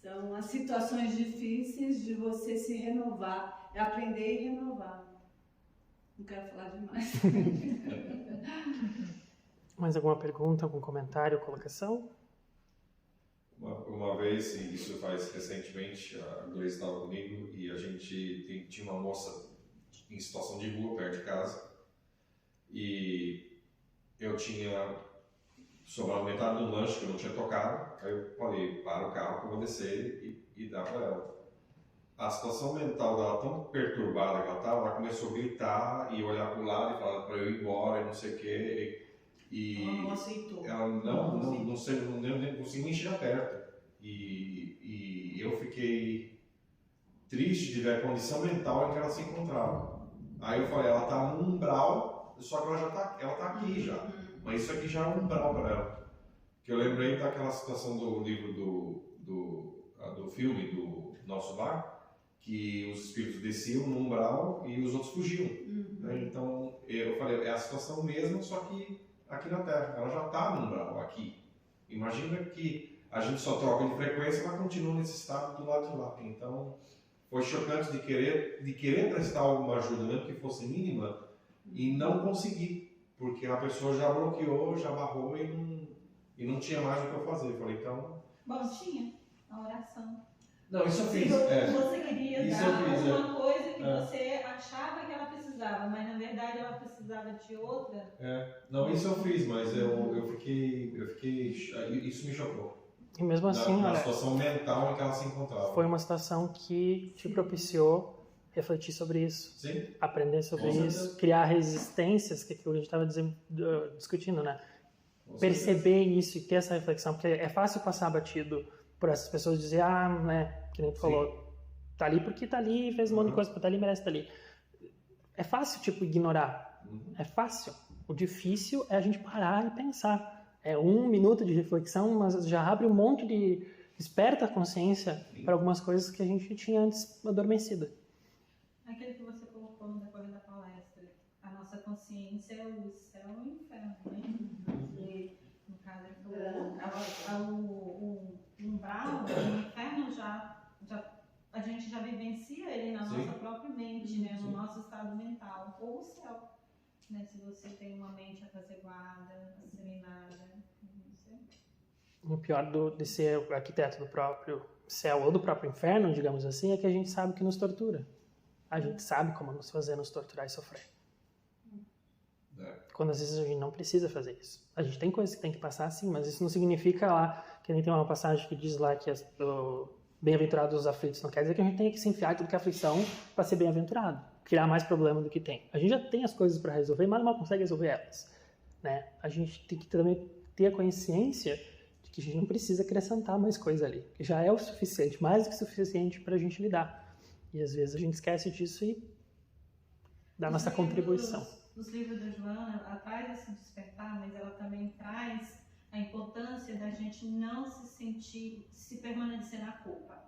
São as situações difíceis de você se renovar, é aprender e renovar. Não quero falar demais. Mais alguma pergunta, algum comentário, colocação? Uma vez, e isso faz recentemente, a Gleice estava comigo e a gente tinha uma moça em situação de rua perto de casa e eu tinha sobrado metade do lanche que eu não tinha tocado, aí eu falei, para o carro que eu vou descer e dar para ela. A situação mental dela tão perturbada que ela estava, ela começou a gritar e olhar para o lado e falar para eu ir embora e não sei o quê. E ela não aceitou. Ela não conseguia nem chegar perto. E eu fiquei triste de ver a condição mental em que ela se encontrava. Aí eu falei, ela está no umbral, só que ela tá aqui já. Mas isso aqui já é um umbral para ela. Que eu lembrei daquela situação do livro do filme do Nosso Lar, que os espíritos desciam no umbral e os outros fugiam. Né? Então eu falei, é a situação mesma, só que aqui na Terra. Ela já está no umbral, aqui. Imagina que a gente só troca de frequência, mas continua nesse estado do lado de lá. Então foi chocante de querer prestar alguma ajuda, mesmo que fosse mínima, e não conseguir, porque a pessoa já bloqueou, já barrou e não tinha mais o que eu fazer. Eu falei, então... Bom, tinha a oração. Não, isso eu fiz. Você queria isso dar eu fiz, uma coisa que você achava que ela precisava, mas na verdade ela precisava de outra. Não, isso eu fiz, mas eu fiquei. Isso me chocou. E mesmo assim, na olha, situação mental em que ela se encontrava. foi uma situação que te propiciou refletir sobre isso. Sim. Aprender sobre Com isso, certeza. criar resistências, que é aquilo que a gente estava discutindo, né? Com Perceber isso e ter essa reflexão, porque é fácil passar batido por essas pessoas dizer, né, que nem tu falou, tá ali porque tá ali, fez um monte de coisa, porque tá ali, merece estar ali. É fácil, ignorar. É fácil. O difícil é a gente parar e pensar. É 1 minuto de reflexão, mas já abre um monte de... desperta a consciência para algumas coisas que a gente tinha antes adormecida. Aquele que você colocou no decorrer da palestra, a nossa consciência é o céu e o inferno, né? E, no caso, o umbral, o inferno a gente já vivencia ele na nossa própria mente, né? No nosso estado mental, ou o céu, né? Se você tem uma mente apaziguada, serenada, não sei. O pior de ser o arquiteto do próprio céu ou do próprio inferno, digamos assim, é que a gente sabe que nos tortura. A gente sabe como nos fazer nos torturar e sofrer. Quando às vezes a gente não precisa fazer isso. A gente tem coisas que tem que passar sim, mas isso não significa lá Que nem tem uma passagem que diz lá que bem-aventurados os aflitos. Não quer dizer que a gente tenha que se enfiar em tudo que é aflição para ser bem-aventurado, criar mais problema do que tem. A gente já tem as coisas para resolver, mas não consegue resolver elas, né? A gente tem que também ter a consciência de que a gente não precisa acrescentar mais coisa ali, que já é o suficiente, mais do que suficiente para a gente lidar. E às vezes a gente esquece disso e dá nossa contribuição. Os livros da Joana, ela traz esse despertar, mas ela também traz a importância da gente não se sentir, se permanecer na culpa.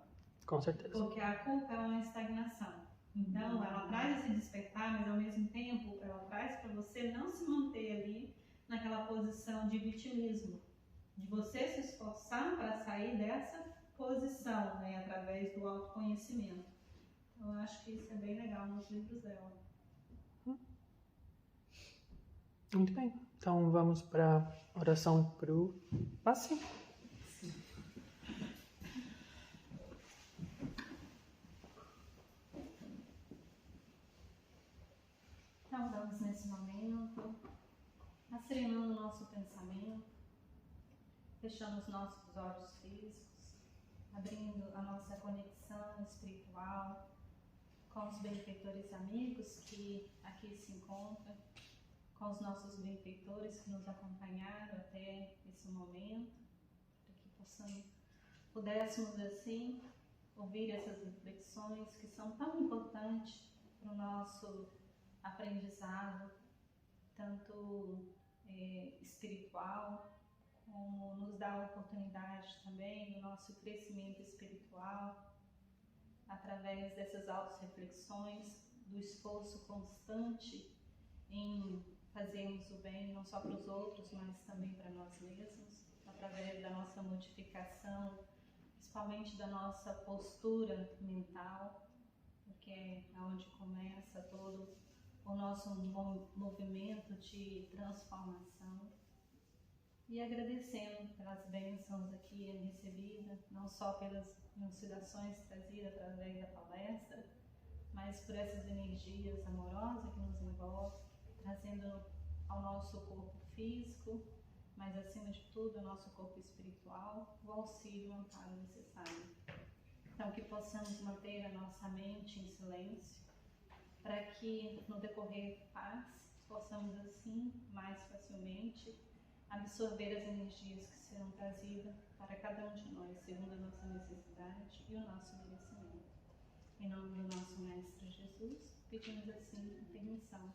Com certeza. Porque a culpa é uma estagnação. Então, ela traz esse despertar, mas ao mesmo tempo, ela traz para você não se manter ali naquela posição de vitimismo. De você se esforçar para sair dessa posição, né, através do autoconhecimento. Então, eu acho que isso é bem legal nos livros dela. Muito bem. Então vamos para a oração para o passe. Então vamos nesse momento, acerenando o nosso pensamento, fechando os nossos olhos físicos, abrindo a nossa conexão espiritual com os benfeitores amigos que aqui se encontram, com os nossos benfeitores que nos acompanharam até esse momento, para que pudéssemos assim ouvir essas reflexões que são tão importantes para o nosso aprendizado, tanto espiritual, como nos dá a oportunidade também do nosso crescimento espiritual, através dessas auto-reflexões, do esforço constante em fazermos o bem não só para os outros, mas também para nós mesmos, através da nossa modificação, principalmente da nossa postura mental, porque é onde começa todo o nosso movimento de transformação. E agradecendo pelas bênçãos aqui recebidas, não só pelas elucidações trazidas através da palestra, mas por essas energias amorosas que nos envolvem, trazendo ao nosso corpo físico, mas acima de tudo ao nosso corpo espiritual, o auxílio e o amparo necessário. Então que possamos manter a nossa mente em silêncio, para que no decorrer do passe possamos assim mais facilmente absorver as energias que serão trazidas para cada um de nós, segundo a nossa necessidade e o nosso merecimento. Em nome do nosso Mestre Jesus, pedimos assim permissão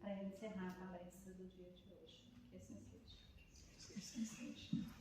para encerrar a palestra do dia de hoje. Que assim seja. Que assim seja.